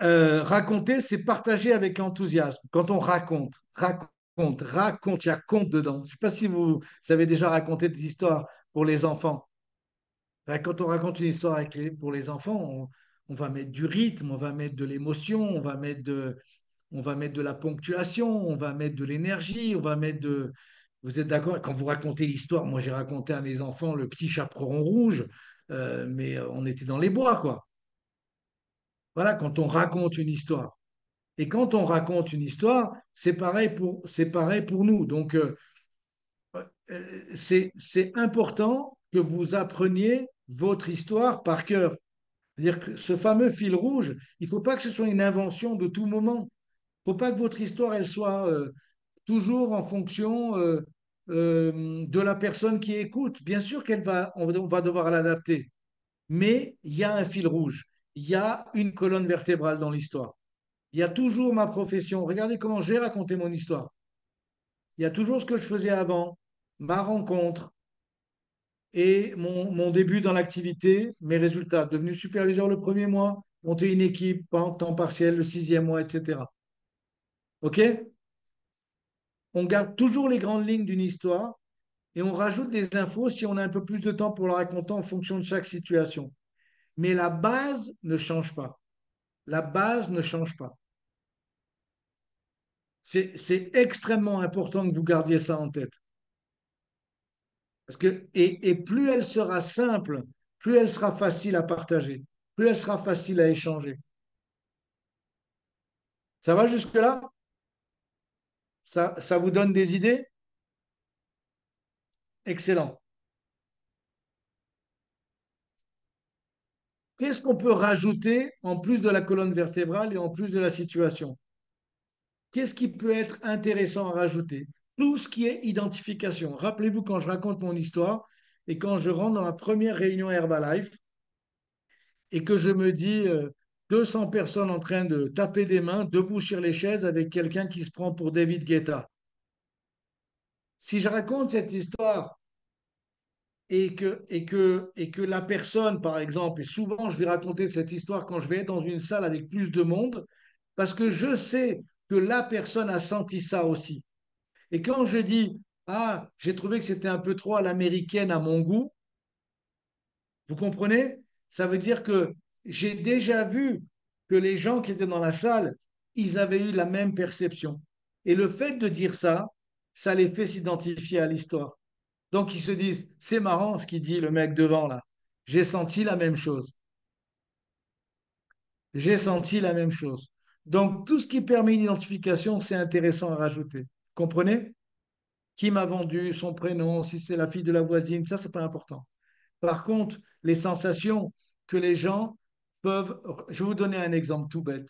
raconter, c'est partager avec enthousiasme. Quand on raconte, il y a conte dedans. Je ne sais pas si vous avez déjà raconté des histoires pour les enfants. Quand on raconte une histoire pour les enfants, on va mettre du rythme, on va mettre de l'émotion, on va mettre de la ponctuation, on va mettre de l'énergie, on va mettre de... Vous êtes d'accord? Quand vous racontez l'histoire, moi j'ai raconté à mes enfants le petit chaperon rouge, mais on était dans les bois, quoi. Voilà, quand on raconte une histoire. Et quand on raconte une histoire, c'est pareil pour nous. Donc, c'est important que vous appreniez votre histoire par cœur. C'est-à-dire que ce fameux fil rouge, il ne faut pas que ce soit une invention de tout moment. Il ne faut pas que votre histoire, elle soit toujours en fonction de la personne qui écoute. Bien sûr on va devoir l'adapter, mais il y a un fil rouge, il y a une colonne vertébrale dans l'histoire. Il y a toujours ma profession. Regardez comment j'ai raconté mon histoire. Il y a toujours ce que je faisais avant, ma rencontre et mon début dans l'activité, mes résultats. Devenu superviseur le premier mois, monter une équipe en temps partiel le sixième mois, etc. OK? On garde toujours les grandes lignes d'une histoire et on rajoute des infos si on a un peu plus de temps pour le raconter en fonction de chaque situation. Mais la base ne change pas. La base ne change pas. C'est extrêmement important que vous gardiez ça en tête. Et plus elle sera simple, plus elle sera facile à partager, plus elle sera facile à échanger. Ça va jusque-là? Ça vous donne des idées? Excellent. Qu'est-ce qu'on peut rajouter en plus de la colonne vertébrale et en plus de la situation? Qu'est-ce qui peut être intéressant à rajouter? Tout ce qui est identification. Rappelez-vous quand je raconte mon histoire et quand je rentre dans ma première réunion Herbalife et que je me dis 200 personnes en train de taper des mains, debout sur les chaises avec quelqu'un qui se prend pour David Guetta. Si je raconte cette histoire et que la personne, par exemple, et souvent je vais raconter cette histoire quand je vais être dans une salle avec plus de monde, parce que je sais que la personne a senti ça aussi. Et quand je dis, ah, j'ai trouvé que c'était un peu trop à l'américaine à mon goût, vous comprenez? Ça veut dire que j'ai déjà vu que les gens qui étaient dans la salle, ils avaient eu la même perception. Et le fait de dire ça, ça les fait s'identifier à l'histoire. Donc, ils se disent, c'est marrant ce qu'il dit le mec devant là. J'ai senti la même chose. J'ai senti la même chose. Donc, tout ce qui permet une identification, c'est intéressant à rajouter. Comprenez? Qui m'a vendu, son prénom, si c'est la fille de la voisine, ça, c'est pas important. Par contre, les sensations que les gens peuvent. Je vais vous donner un exemple tout bête.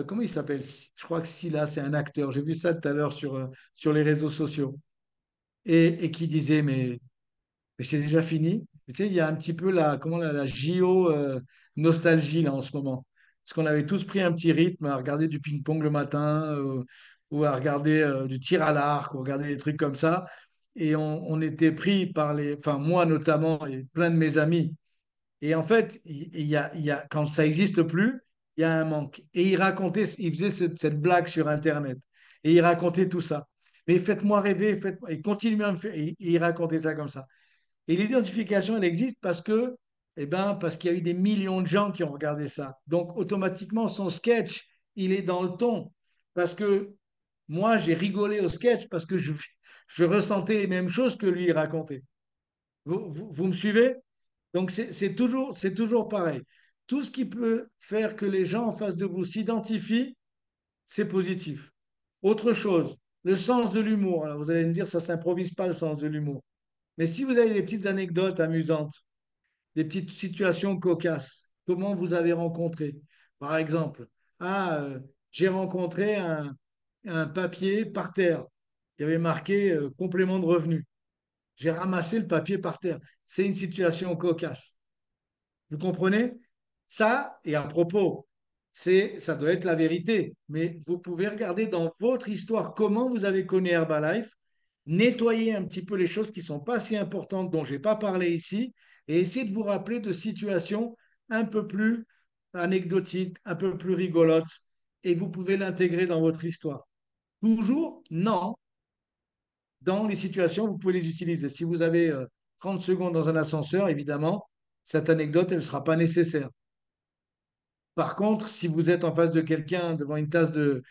Comment il s'appelle? Je crois que Scylla, c'est un acteur. J'ai vu ça tout à l'heure sur les réseaux sociaux. Et qui disait, mais c'est déjà fini. Et tu sais, il y a un petit peu la JO nostalgie là en ce moment. Parce qu'on avait tous pris un petit rythme à regarder du ping-pong le matin, ou à regarder du tir à l'arc, ou regarder des trucs comme ça. Et on était pris par enfin moi notamment, et plein de mes amis. Et en fait, quand ça n'existe plus, il y a un manque. Et il faisait cette blague sur Internet. Et il racontait tout ça. Mais faites-moi rêver, faites-moi, et continuez à me faire. Et il racontait ça comme ça. Et l'identification, elle existe parce qu'il y a eu des millions de gens qui ont regardé ça. Donc, automatiquement, son sketch, il est dans le ton. Parce que moi, j'ai rigolé au sketch parce que je ressentais les mêmes choses que lui racontait. Vous me suivez? Donc, c'est toujours pareil. Tout ce qui peut faire que les gens en face de vous s'identifient, c'est positif. Autre chose, le sens de l'humour. Alors, vous allez me dire, ça ne s'improvise pas le sens de l'humour. Mais si vous avez des petites anecdotes amusantes, des petites situations cocasses, comment vous avez rencontré? Par exemple, j'ai rencontré un papier par terre. Il y avait marqué complément de revenu. J'ai ramassé le papier par terre. C'est une situation cocasse. Vous comprenez? Ça, et à propos, ça doit être la vérité. Mais vous pouvez regarder dans votre histoire comment vous avez connu Herbalife, nettoyer un petit peu les choses qui ne sont pas si importantes, dont je n'ai pas parlé ici, et essayer de vous rappeler de situations un peu plus anecdotiques, un peu plus rigolotes, et vous pouvez l'intégrer dans votre histoire. Toujours, non, dans les situations, vous pouvez les utiliser. Si vous avez 30 secondes dans un ascenseur, évidemment, cette anecdote, elle ne sera pas nécessaire. Par contre, si vous êtes en face de quelqu'un devant une tasse de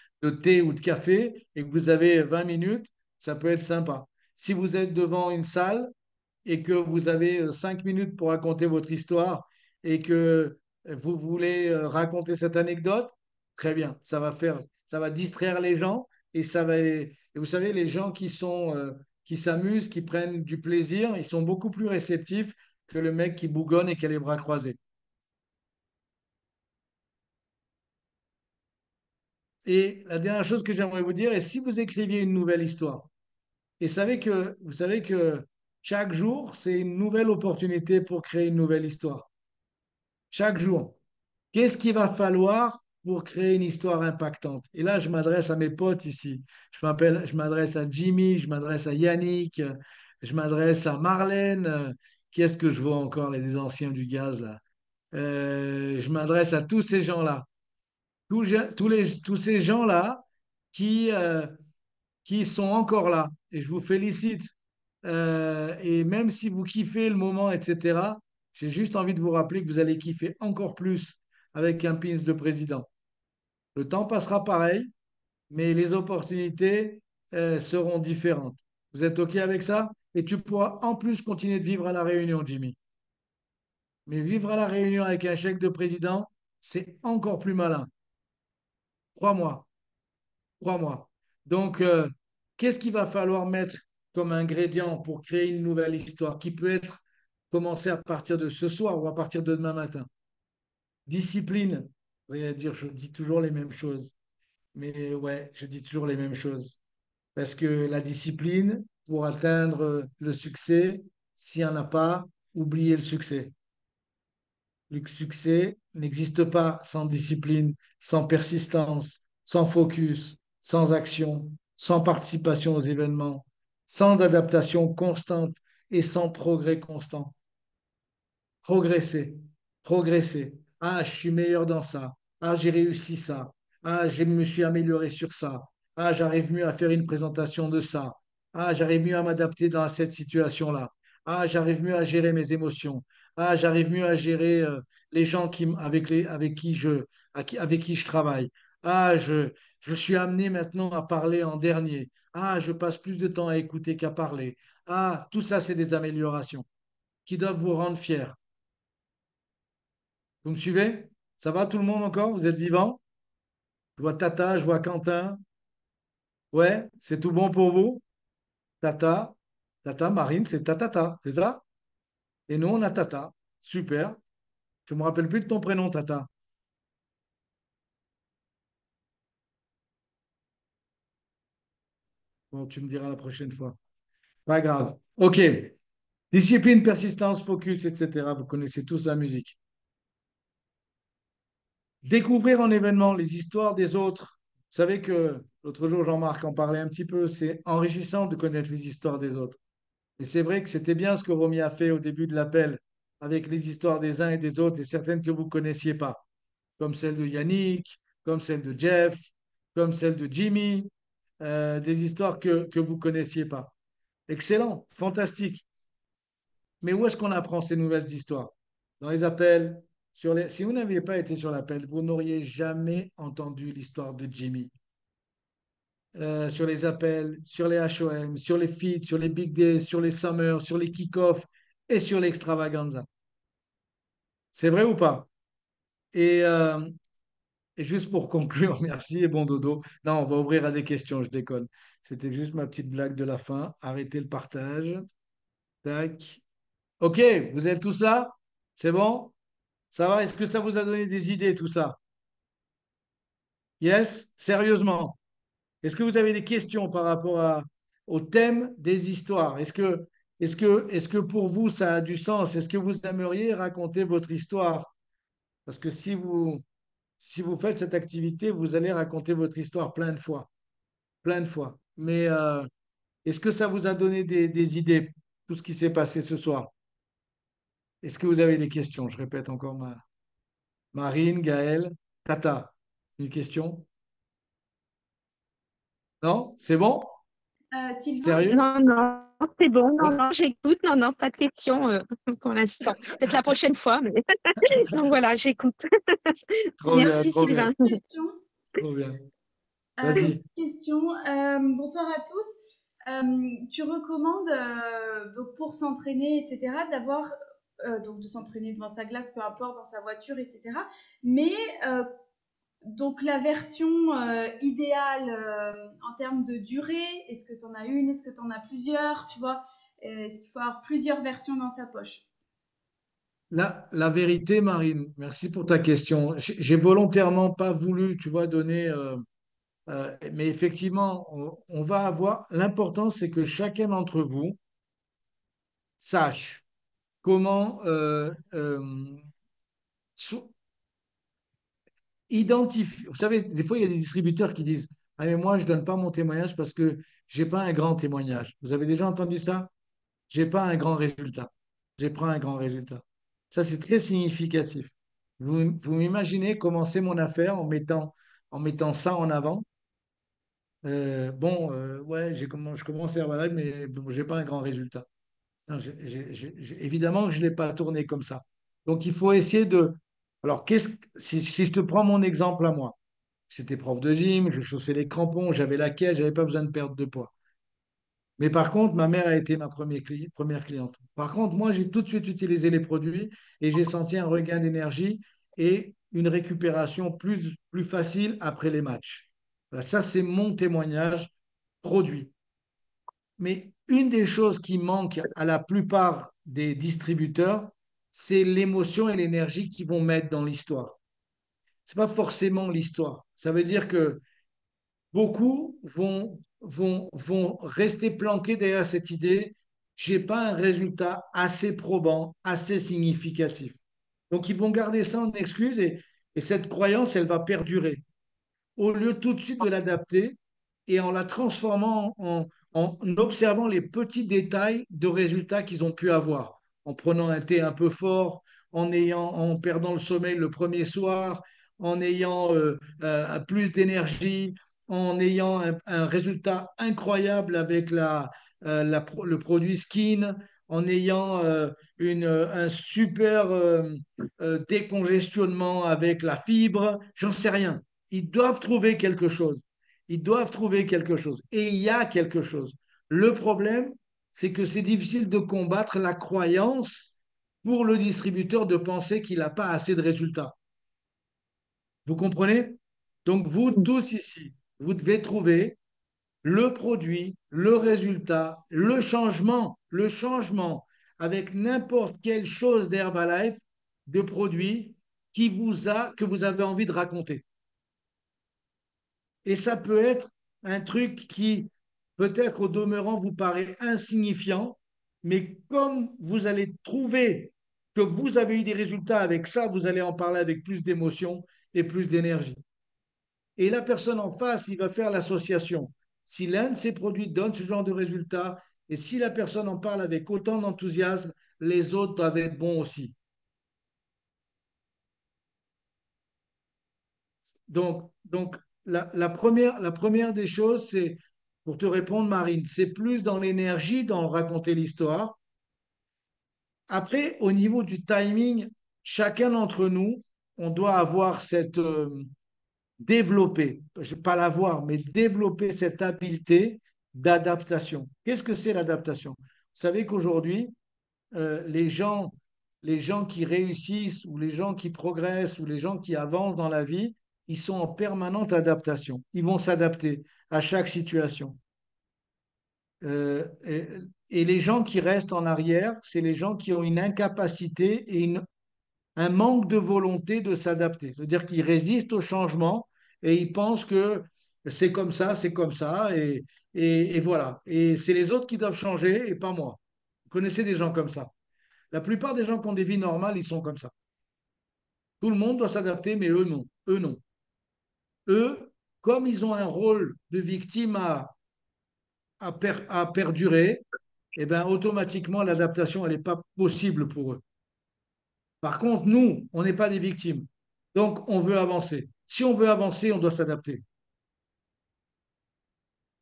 thé ou de café et que vous avez 20 minutes, ça peut être sympa. Si vous êtes devant une salle et que vous avez 5 minutes pour raconter votre histoire et que vous voulez raconter cette anecdote, très bien, ça va distraire les gens et et vous savez, les gens qui s'amusent, qui prennent du plaisir, ils sont beaucoup plus réceptifs que le mec qui bougonne et qui a les bras croisés. Et la dernière chose que j'aimerais vous dire est si vous écriviez une nouvelle histoire, et vous savez que chaque jour, c'est une nouvelle opportunité pour créer une nouvelle histoire. Chaque jour. Qu'est-ce qu'il va falloir pour créer une histoire impactante? Et là, je m'adresse à mes potes ici. Je m'adresse à Jimmy, je m'adresse à Yannick, je m'adresse à Marlène. Qui est-ce que je vois encore, les anciens du gaz, là? Je m'adresse à tous ces gens-là. Tous ces gens-là qui, euh, qui sont encore là. Et je vous félicite. Et même si vous kiffez le moment, etc., j'ai juste envie de vous rappeler que vous allez kiffer encore plus avec un pins de président. Le temps passera pareil, mais les opportunités seront différentes. Vous êtes OK avec ça? Et tu pourras en plus continuer de vivre à La Réunion, Jimmy. Mais vivre à La Réunion avec un chèque de président, c'est encore plus malin. Crois-moi. Crois-moi. Donc, qu'est-ce qu'il va falloir mettre comme ingrédient pour créer une nouvelle histoire qui peut être commencée à partir de ce soir ou à partir de demain matin? Discipline. Vous allez dire, je dis toujours les mêmes choses. Mais ouais, je dis toujours les mêmes choses. Parce que la discipline, pour atteindre le succès, s'il n'y en a pas, oubliez le succès. Le succès n'existe pas sans discipline, sans persistance, sans focus, sans action, sans participation aux événements, sans adaptation constante et sans progrès constant. Progresser, progresser. Ah, je suis meilleur dans ça. Ah, j'ai réussi ça. Ah, je me suis amélioré sur ça. Ah, j'arrive mieux à faire une présentation de ça. Ah, j'arrive mieux à m'adapter dans cette situation-là. Ah, j'arrive mieux à gérer mes émotions. Ah, j'arrive mieux à gérer les gens avec qui je travaille. Ah, Je suis amené maintenant à parler en dernier. Ah, je passe plus de temps à écouter qu'à parler. Ah, tout ça, c'est des améliorations qui doivent vous rendre fiers. Vous me suivez? Ça va tout le monde encore? Vous êtes vivants? Je vois Tata, je vois Quentin. Ouais, c'est tout bon pour vous? Tata, Tata, Marine, c'est Tatata, c'est ça? Et nous, on a Tata. Super. Je me rappelle plus de ton prénom, Tata. Bon, tu me diras la prochaine fois. Pas grave. OK. Discipline, persistance, focus, etc. Vous connaissez tous la musique. Découvrir en événement les histoires des autres. Vous savez que l'autre jour, Jean-Marc en parlait un petit peu. C'est enrichissant de connaître les histoires des autres. Et c'est vrai que c'était bien ce que Romy a fait au début de l'appel avec les histoires des uns et des autres et certaines que vous ne connaissiez pas, comme celle de Yannick, comme celle de Jeff, comme celle de Jimmy, des histoires que vous ne connaissiez pas. Excellent, fantastique. Mais où est-ce qu'on apprend ces nouvelles histoires? Dans les appels, si vous n'aviez pas été sur l'appel, vous n'auriez jamais entendu l'histoire de Jimmy. Sur les appels, sur les HOM, sur les feats, sur les big days, sur les summers, sur les kick-offs et sur l'extravaganza. C'est vrai ou pas? Et, euh, et juste pour conclure, merci et bon dodo. Non, on va ouvrir à des questions, je déconne. C'était juste ma petite blague de la fin. Arrêtez le partage. Tac. OK, vous êtes tous là? C'est bon? Ça va? Est-ce que ça vous a donné des idées, tout ça? Yes? Sérieusement? Est-ce que vous avez des questions par rapport au thème des histoires? Est-ce que pour vous, ça a du sens? Est-ce que vous aimeriez raconter votre histoire? Parce que si vous faites cette activité, vous allez raconter votre histoire plein de fois. Plein de fois. Mais est-ce que ça vous a donné des idées, tout ce qui s'est passé ce soir? Est-ce que vous avez des questions? Je répète encore Marine, Gaëlle, Tata. Une question? Non? C'est bon? Sylvain, Sérieux? Non, non, c'est bon. Non, Ouais. non, j'écoute. Non, non, pas de questions pour l'instant. Peut-être la prochaine fois, mais donc voilà, j'écoute. Trop bien, Merci trop bien, Sylvain. question. trop bien. Donc, Vas-y. question. Bonsoir à tous. Tu recommandes donc pour s'entraîner, etc., d'avoir donc de s'entraîner devant sa glace, peu importe, dans sa voiture, etc. Mais donc la version idéale en termes de durée, est-ce que tu en as une, est-ce que tu en as plusieurs, tu vois, est-ce qu'il faut avoir plusieurs versions dans sa poche? La vérité, Marine, merci pour ta question. J'ai volontairement pas voulu, tu vois, donner, mais effectivement, on va avoir. L'important, c'est que chacun d'entre vous sache comment sou- identifier. Vous savez, des fois, il y a des distributeurs qui disent, ah, mais moi, je donne pas mon témoignage parce que j'ai pas un grand témoignage. Vous avez déjà entendu ça? J'ai pas un grand résultat. J'ai pas un grand résultat. Ça, c'est très significatif. Vous m'imaginez commencer mon affaire en mettant ça en avant. Bon, ouais, je commence à Herbalife, mais bon, j'ai pas un grand résultat. Non, évidemment que je ne l'ai pas tourné comme ça. Donc, il faut essayer de. Alors, si je te prends mon exemple à moi, j'étais prof de gym, je chaussais les crampons, j'avais la caisse, j'avais pas besoin de perdre de poids. Mais par contre, ma mère a été ma première cliente. Par contre, moi, j'ai tout de suite utilisé les produits et j'ai senti un regain d'énergie et une récupération plus facile après les matchs. Voilà, ça, c'est mon témoignage produit. Mais une des choses qui manque à la plupart des distributeurs, c'est l'émotion et l'énergie qu'ils vont mettre dans l'histoire. Ce n'est pas forcément l'histoire. Ça veut dire que beaucoup vont rester planqués derrière cette idée, j'ai pas un résultat assez probant, assez significatif. Donc ils vont garder ça en excuse et cette croyance, elle va perdurer. Au lieu tout de suite de l'adapter et en la transformant en observant les petits détails de résultats qu'ils ont pu avoir, en prenant un thé un peu fort, en perdant le sommeil le premier soir, en ayant plus d'énergie, en ayant un résultat incroyable avec le produit Skin, en ayant un super décongestionnement avec la fibre, j'en sais rien. Ils doivent trouver quelque chose. Ils doivent trouver quelque chose. Et il y a quelque chose. Le problème, c'est que c'est difficile de combattre la croyance pour le distributeur de penser qu'il n'a pas assez de résultats. Vous comprenez? Donc, vous tous ici, vous devez trouver le produit, le résultat, le changement avec n'importe quelle chose d'Herbalife, de produit que vous avez envie de raconter. Et ça peut être un truc qui, peut-être au demeurant, vous paraît insignifiant, mais comme vous allez trouver que vous avez eu des résultats avec ça, vous allez en parler avec plus d'émotion et plus d'énergie. Et la personne en face, il va faire l'association. Si l'un de ces produits donne ce genre de résultat, et si la personne en parle avec autant d'enthousiasme, les autres doivent être bons aussi. Donc la première des choses, c'est, pour te répondre, Marine, c'est plus dans l'énergie, dans raconter l'histoire. Après, au niveau du timing, chacun d'entre nous, on doit avoir développer, pas l'avoir, mais développer cette habileté d'adaptation. Qu'est-ce que c'est l'adaptation? Vous savez qu'aujourd'hui, les gens qui réussissent ou les gens qui progressent ou les gens qui avancent dans la vie, ils sont en permanente adaptation. Ils vont s'adapter à chaque situation. Euh, et, et les gens qui restent en arrière, c'est les gens qui ont une incapacité et un manque de volonté de s'adapter. C'est-à-dire qu'ils résistent au changement et ils pensent que c'est comme ça, et voilà. Et c'est les autres qui doivent changer et pas moi. Vous connaissez des gens comme ça. La plupart des gens qui ont des vies normales, ils sont comme ça. Tout le monde doit s'adapter, mais eux non. Eux non. Eux, comme ils ont un rôle de victime à perdurer, eh ben, automatiquement, l'adaptation, elle n'est pas possible pour eux. Par contre, nous, on n'est pas des victimes. Donc, on veut avancer. Si on veut avancer, on doit s'adapter.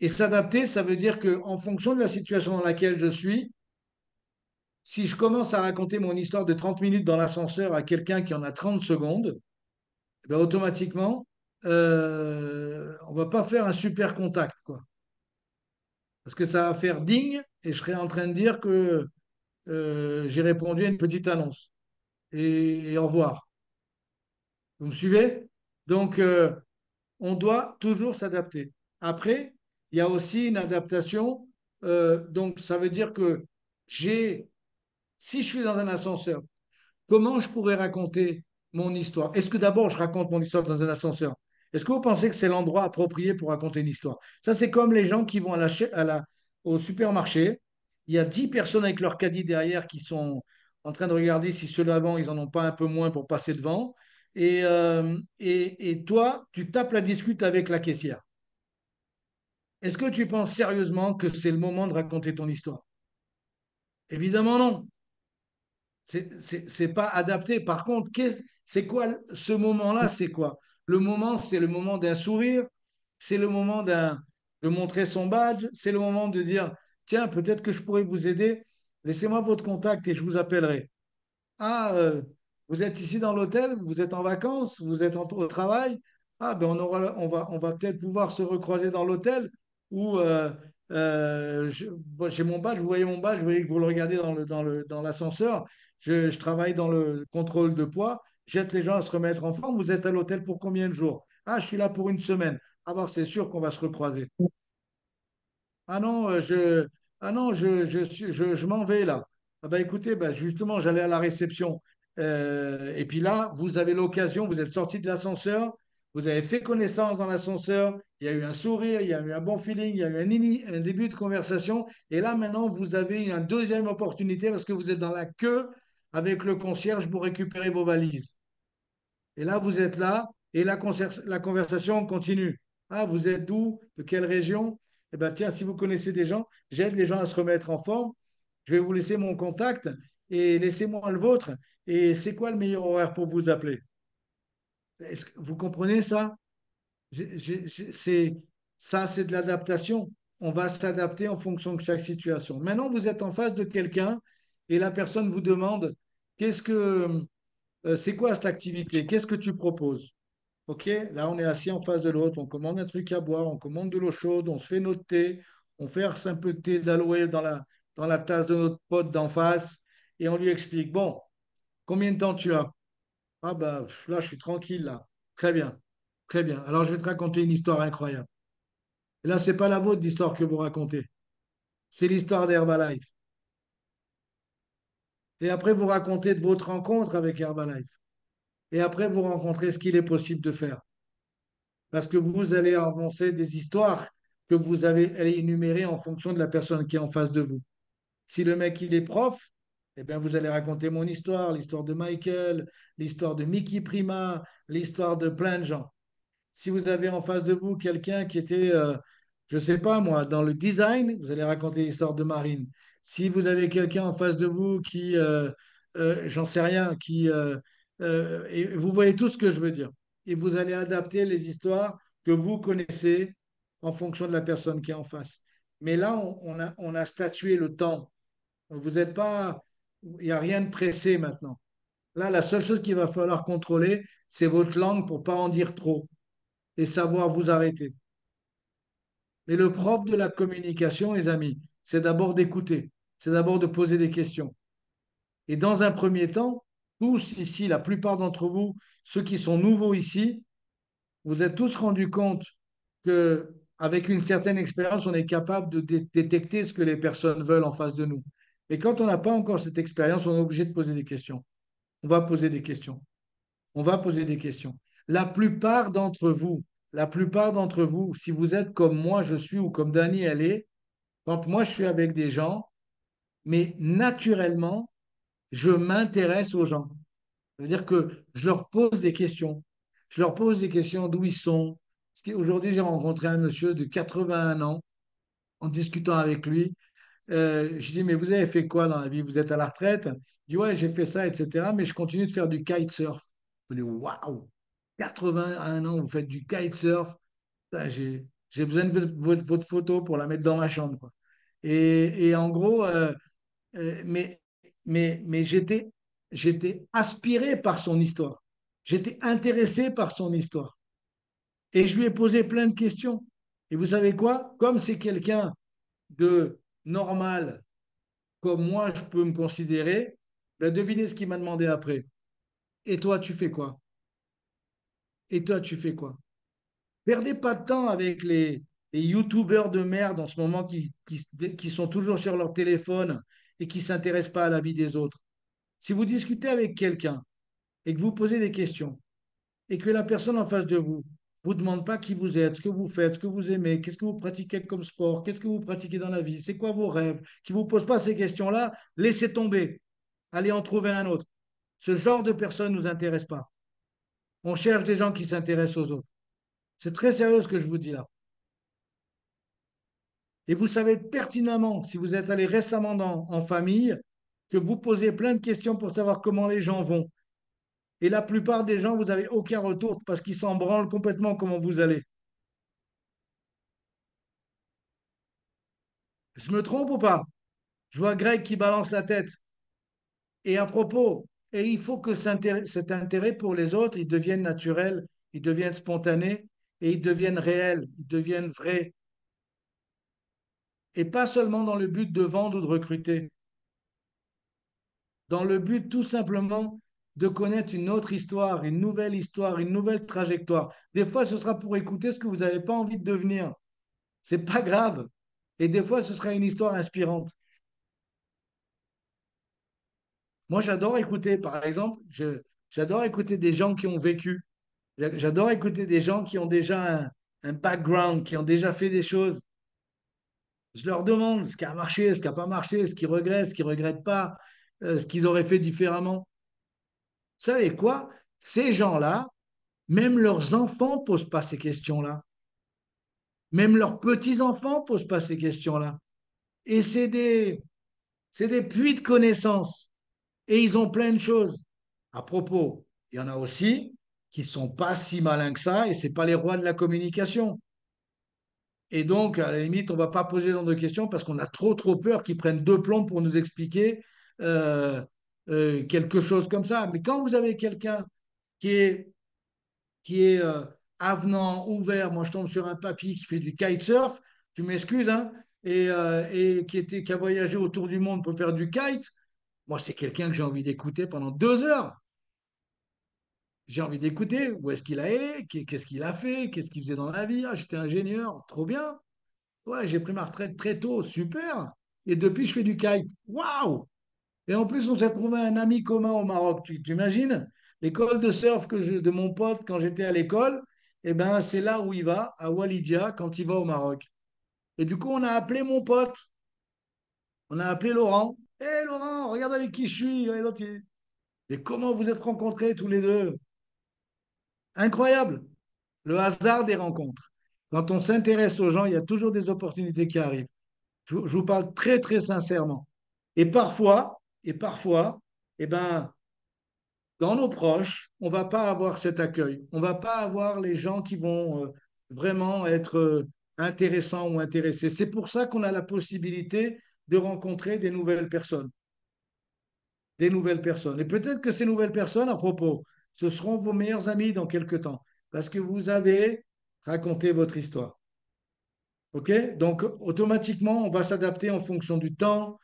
Et s'adapter, ça veut dire qu'en fonction de la situation dans laquelle je suis, si je commence à raconter mon histoire de 30 minutes dans l'ascenseur à quelqu'un qui en a 30 secondes, eh bien, automatiquement, on ne va pas faire un super contact, quoi. Parce que ça va faire digne et je serai en train de dire que j'ai répondu à une petite annonce. Et au revoir. Vous me suivez? Donc, on doit toujours s'adapter. Après, il y a aussi une adaptation. Donc, ça veut dire que si je suis dans un ascenseur, comment je pourrais raconter mon histoire? Est-ce que d'abord je raconte mon histoire dans un ascenseur? Est-ce que vous pensez que c'est l'endroit approprié pour raconter une histoire? Ça, c'est comme les gens qui vont au supermarché. Il y a 10 personnes avec leur caddie derrière qui sont en train de regarder si ceux d'avant, ils n'en ont pas un peu moins pour passer devant. Et toi, tu tapes la discute avec la caissière. Est-ce que tu penses sérieusement que c'est le moment de raconter ton histoire? Évidemment non. C'est pas adapté. Par contre, c'est quoi ce moment-là? C'est quoi? Le moment, c'est le moment d'un sourire, c'est le moment de montrer son badge, c'est le moment de dire, tiens, peut-être que je pourrais vous aider. Laissez-moi votre contact et je vous appellerai. Ah, vous êtes ici dans l'hôtel, vous êtes en vacances, vous êtes au travail. Ah, ben on va peut-être pouvoir se recroiser dans l'hôtel ou moi, j'ai mon badge, vous voyez mon badge, vous voyez que vous le regardez dans l'ascenseur. Je travaille dans le contrôle de poids, j'aide les gens à se remettre en forme. Vous êtes à l'hôtel pour combien de jours? Ah, je suis là pour une semaine. Ah, ben, c'est sûr qu'on va se recroiser. Ah non, je m'en vais là. Ah bah écoutez, bah justement, j'allais à la réception. Et puis là, vous avez l'occasion, vous êtes sorti de l'ascenseur, vous avez fait connaissance dans l'ascenseur, il y a eu un sourire, il y a eu un bon feeling, il y a eu un début de conversation. Et là, maintenant, vous avez une deuxième opportunité parce que vous êtes dans la queue avec le concierge pour récupérer vos valises. Et là, vous êtes là et la conversation continue. Ah, vous êtes d'où? De quelle région? Eh bien, tiens, si vous connaissez des gens, j'aide les gens à se remettre en forme. Je vais vous laisser mon contact et laissez-moi le vôtre. Et c'est quoi le meilleur horaire pour vous appeler? Est-ce que vous comprenez ça? C'est, ça, c'est de l'adaptation. On va s'adapter en fonction de chaque situation. Maintenant, vous êtes en face de quelqu'un et la personne vous demande, c'est quoi cette activité? Qu'est-ce que tu proposes? OK? Là, on est assis en face de l'autre, on commande un truc à boire, on commande de l'eau chaude, on se fait notre thé, on verse un peu de thé d'aloe dans la tasse de notre pote d'en face et on lui explique, bon, combien de temps tu as? Ah ben là, je suis tranquille là. Très bien, très bien. Alors, je vais te raconter une histoire incroyable. Et là, c'est pas la vôtre d'histoire que vous racontez, c'est l'histoire d'Herbalife. Et après, vous racontez de votre rencontre avec Herbalife. Et après, vous rencontrez ce qu'il est possible de faire. Parce que vous allez avancer des histoires que vous allez énumérer en fonction de la personne qui est en face de vous. Si le mec, il est prof, eh bien, vous allez raconter mon histoire, l'histoire de Michael, l'histoire de Mickey Prima, l'histoire de plein de gens. Si vous avez en face de vous quelqu'un qui était, je ne sais pas moi, dans le design, vous allez raconter l'histoire de Marine. Si vous avez quelqu'un en face de vous qui, j'en sais rien, et vous voyez tout ce que je veux dire. Et vous allez adapter les histoires que vous connaissez en fonction de la personne qui est en face. Mais là, on a statué le temps. Vous n'êtes pas, il n'y a rien de pressé maintenant. Là, la seule chose qu'il va falloir contrôler, c'est votre langue pour pas en dire trop et savoir vous arrêter. Mais le propre de la communication, les amis, c'est d'abord d'écouter, c'est d'abord de poser des questions. Et dans un premier temps, tous ici, la plupart d'entre vous, ceux qui sont nouveaux ici, vous êtes tous rendus compte que avec une certaine expérience, on est capable de détecter ce que les personnes veulent en face de nous. Et quand on n'a pas encore cette expérience, on est obligé de poser des questions. On va poser des questions. On va poser des questions. La plupart d'entre vous, la plupart d'entre vous, si vous êtes comme moi je suis ou comme Dani elle est, quand moi je suis avec des gens, mais naturellement, je m'intéresse aux gens. C'est-à-dire que je leur pose des questions. Je leur pose des questions d'où ils sont. Aujourd'hui, j'ai rencontré un monsieur de 81 ans en discutant avec lui. Je dis, mais vous avez fait quoi dans la vie? Vous êtes à la retraite? Il dit, ouais, j'ai fait ça, etc. Mais je continue de faire du kitesurf. Je dis, waouh, 81 ans, vous faites du kitesurf. Putain, j'ai besoin de votre photo pour la mettre dans ma chambre, quoi. Et en gros, euh, mais, mais j'étais aspiré par son histoire. J'étais intéressé par son histoire. Et je lui ai posé plein de questions. Et vous savez quoi? Comme c'est quelqu'un de normal, comme moi je peux me considérer, ben devinez ce qu'il m'a demandé après. Et toi, tu fais quoi? Et toi, tu fais quoi? Perdez pas de temps avec les youtubeurs de merde en ce moment qui sont toujours sur leur téléphone et qui ne s'intéressent pas à la vie des autres. Si vous discutez avec quelqu'un et que vous posez des questions et que la personne en face de vous vous demande pas qui vous êtes, ce que vous faites, ce que vous aimez, qu'est-ce que vous pratiquez comme sport, qu'est-ce que vous pratiquez dans la vie, c'est quoi vos rêves, qui ne vous pose pas ces questions-là, laissez tomber. Allez en trouver un autre. Ce genre de personne ne nous intéresse pas. On cherche des gens qui s'intéressent aux autres. C'est très sérieux ce que je vous dis là. Et vous savez pertinemment, si vous êtes allé récemment en famille, que vous posez plein de questions pour savoir comment les gens vont. Et la plupart des gens, vous n'avez aucun retour parce qu'ils s'en branlent complètement comment vous allez. Je me trompe ou pas? Je vois Greg qui balance la tête. Et à propos, et il faut que cet intérêt pour les autres, il devienne naturel, il devienne spontané et il devienne réel, il devienne vrai. Et pas seulement dans le but de vendre ou de recruter, dans le but tout simplement de connaître une autre histoire, une nouvelle trajectoire. Des fois, ce sera pour écouter ce que vous n'avez pas envie de devenir. C'est pas grave. Et des fois, ce sera une histoire inspirante. Moi, j'adore écouter, par exemple, j'adore écouter des gens qui ont vécu. J'adore écouter des gens qui ont déjà un background, qui ont déjà fait des choses. Je leur demande ce qui a marché, ce qui n'a pas marché, ce qu'ils regrettent pas, ce qu'ils auraient fait différemment. Vous savez quoi? Ces gens-là, même leurs enfants ne posent pas ces questions-là. Même leurs petits-enfants ne posent pas ces questions-là. Et c'est des puits de connaissances. Et ils ont plein de choses. À propos, il y en a aussi qui ne sont pas si malins que ça et ce n'est pas les rois de la communication. Et donc, à la limite, on ne va pas poser ce genre de questions parce qu'on a trop peur qu'ils prennent deux plombs pour nous expliquer quelque chose comme ça. Mais quand vous avez quelqu'un qui est qui est avenant, ouvert. Moi, je tombe sur un papy qui fait du kitesurf, tu m'excuses, hein, et qui a voyagé autour du monde pour faire du kite. Moi, c'est quelqu'un que j'ai envie d'écouter pendant 2 heures. J'ai envie d'écouter où est-ce qu'il a allé, qu'est-ce qu'il a fait, qu'est-ce qu'il faisait dans la vie. Ah, j'étais ingénieur, trop bien. Ouais, j'ai pris ma retraite très tôt, super. Et depuis, je fais du kite. Waouh! Et en plus, on s'est trouvé un ami commun au Maroc. Tu imagines? L'école de surf de mon pote quand j'étais à l'école, eh ben, c'est là où il va, à Walidia, quand il va au Maroc. Et du coup, on a appelé mon pote, on a appelé Laurent. Hé Laurent, regarde avec qui je suis. Et l'autre, et comment vous êtes rencontrés tous les deux? Incroyable, le hasard des rencontres. Quand on s'intéresse aux gens, il y a toujours des opportunités qui arrivent. Je vous parle très, très sincèrement. Et parfois, eh ben, dans nos proches, on ne va pas avoir cet accueil. On ne va pas avoir les gens qui vont vraiment être intéressants ou intéressés. C'est pour ça qu'on a la possibilité de rencontrer des nouvelles personnes. Des nouvelles personnes. Et peut-être que ces nouvelles personnes, à propos, ce seront vos meilleurs amis dans quelques temps, parce que vous avez raconté votre histoire. OK? Donc, automatiquement, on va s'adapter en fonction du temps.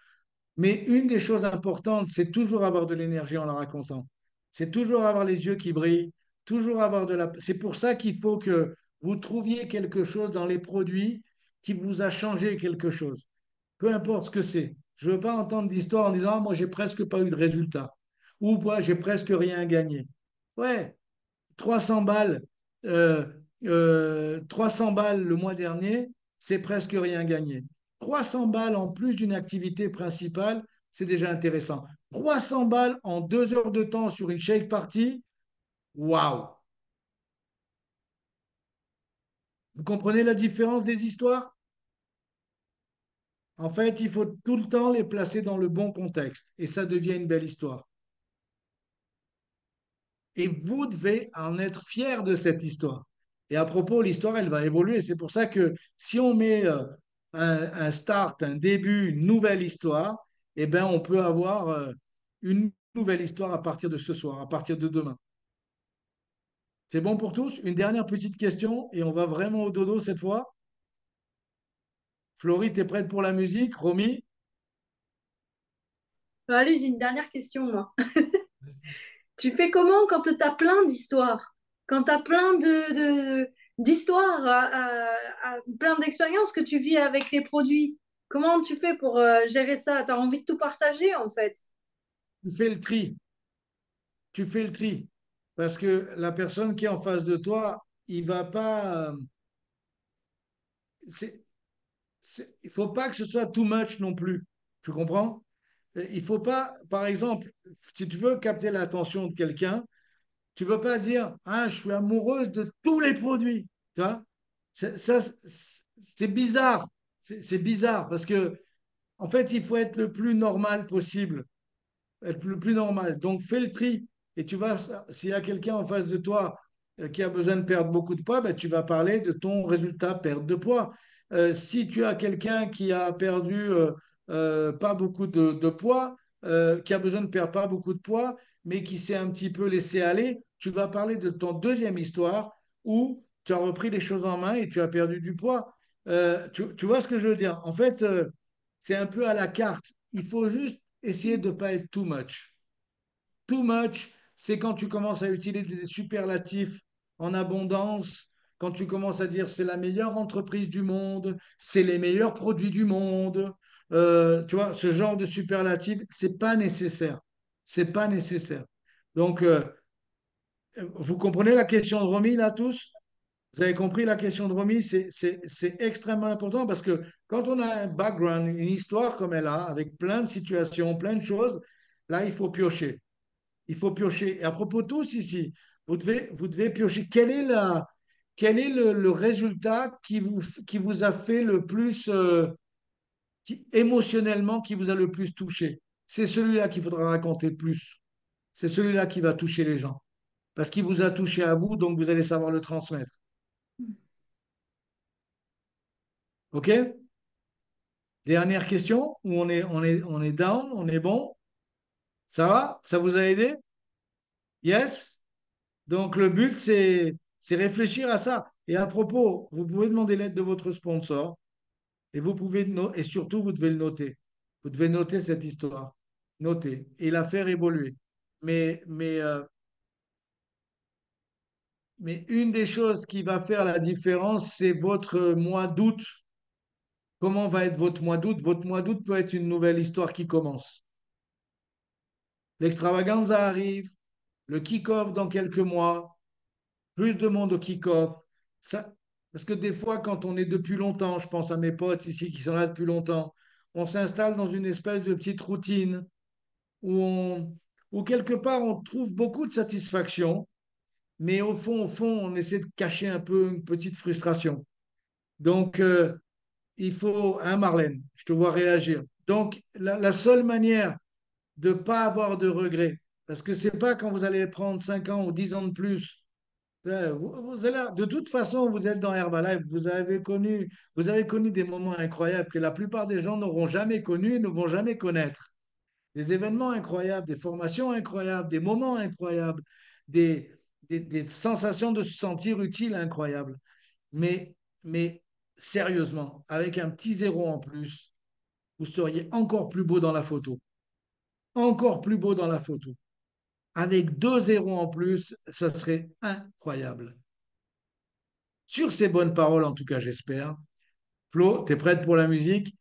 Mais une des choses importantes, c'est toujours avoir de l'énergie en la racontant. C'est toujours avoir les yeux qui brillent, toujours avoir de la... C'est pour ça qu'il faut que vous trouviez quelque chose dans les produits qui vous a changé quelque chose. Peu importe ce que c'est. Je ne veux pas entendre d'histoire en disant, ah, moi, j'ai presque pas eu de résultat. Ou moi, j'ai presque rien gagné. Ouais, 300 balles, 300 balles le mois dernier, c'est presque rien gagné. 300 balles en plus d'une activité principale, c'est déjà intéressant. 300 balles en 2 heures de temps sur une shake party, waouh! Vous comprenez la différence des histoires? En fait, il faut tout le temps les placer dans le bon contexte et ça devient une belle histoire. Et vous devez en être fier de cette histoire. Et à propos, l'histoire, elle va évoluer. C'est pour ça que si on met un start, un début, une nouvelle histoire, eh ben, on peut avoir une nouvelle histoire à partir de ce soir, à partir de demain. C'est bon pour tous? Une dernière petite question et on va vraiment au dodo cette fois. Florie, t'es prête pour la musique? Romy? Allez, j'ai une dernière question, moi. Tu fais comment quand tu as plein d'histoires? Quand tu as plein d'histoires, plein d'expériences que tu vis avec les produits? Comment tu fais pour gérer ça? Tu as envie de tout partager, en fait. Tu fais le tri. Tu fais le tri. Parce que la personne qui est en face de toi, il va pas. C'est- il ne faut pas que ce soit too much non plus. Tu comprends? Il faut pas, par exemple, si tu veux capter l'attention de quelqu'un, tu ne peux pas dire, ah, je suis amoureuse de tous les produits. Tu vois? Ça, c'est bizarre. C'est bizarre parce que, en fait, il faut être le plus normal possible. Être le plus normal. Donc, fais le tri. Et tu vas, s'il y a quelqu'un en face de toi qui a besoin de perdre beaucoup de poids, ben, tu vas parler de ton résultat perte de poids. Si tu as quelqu'un qui a perdu pas beaucoup de poids, qui a besoin de perdre pas beaucoup de poids, mais qui s'est un petit peu laissé aller, tu vas parler de ton deuxième histoire où tu as repris les choses en main et tu as perdu du poids. Tu vois ce que je veux dire? En fait, c'est un peu à la carte. Il faut juste essayer de ne pas être too much. Too much, c'est quand tu commences à utiliser des superlatifs en abondance, quand tu commences à dire c'est la meilleure entreprise du monde, c'est les meilleurs produits du monde. Tu vois, ce genre de superlatif, c'est pas nécessaire. C'est pas nécessaire. Donc, vous comprenez la question de Romy là tous? Vous avez compris la question de Romy, c'est extrêmement important parce que quand on a un background, une histoire comme elle a, avec plein de situations, plein de choses, là, il faut piocher. Il faut piocher. Et à propos de tous ici, vous devez piocher. Quel est le résultat qui vous a fait le plus, émotionnellement, qui vous a le plus touché? C'est celui-là qu'il faudra raconter le plus. C'est celui-là qui va toucher les gens. Parce qu'il vous a touché à vous, donc vous allez savoir le transmettre. OK? Dernière question, où on est down, on est bon? Ça va? Ça vous a aidé? Yes? Donc le but, C'est réfléchir à ça. Et à propos, vous pouvez demander l'aide de votre sponsor et vous pouvez et surtout vous devez le noter. Vous devez noter cette histoire, noter et la faire évoluer. Mais, mais, euh, mais une des choses qui va faire la différence, c'est votre mois d'août. Comment va être votre mois d'août? Votre mois d'août peut être une nouvelle histoire qui commence. L'extravaganza arrive, le kick-off dans quelques mois, plus de monde au kick-off. Ça, parce que des fois, quand on est depuis longtemps, je pense à mes potes ici qui sont là depuis longtemps, on s'installe dans une espèce de petite routine où quelque part on trouve beaucoup de satisfaction, mais au fond, on essaie de cacher un peu une petite frustration. Donc, il faut, hein, Marlène, je te vois réagir. Donc, la seule manière de ne pas avoir de regrets, parce que c'est pas quand vous allez prendre 5 ans ou 10 ans de plus. Vous allez, de toute façon, vous êtes dans Herbalife, vous avez connu des moments incroyables que la plupart des gens n'auront jamais connus et ne vont jamais connaître. Des événements incroyables, des formations incroyables, des moments incroyables, des, des sensations de se sentir utile incroyables. Mais sérieusement, avec un petit zéro en plus, vous seriez encore plus beau dans la photo. Encore plus beau dans la photo. Avec 2 zéros en plus, ça serait incroyable. Sur ces bonnes paroles, en tout cas, j'espère. Flo, tu es prête pour la musique?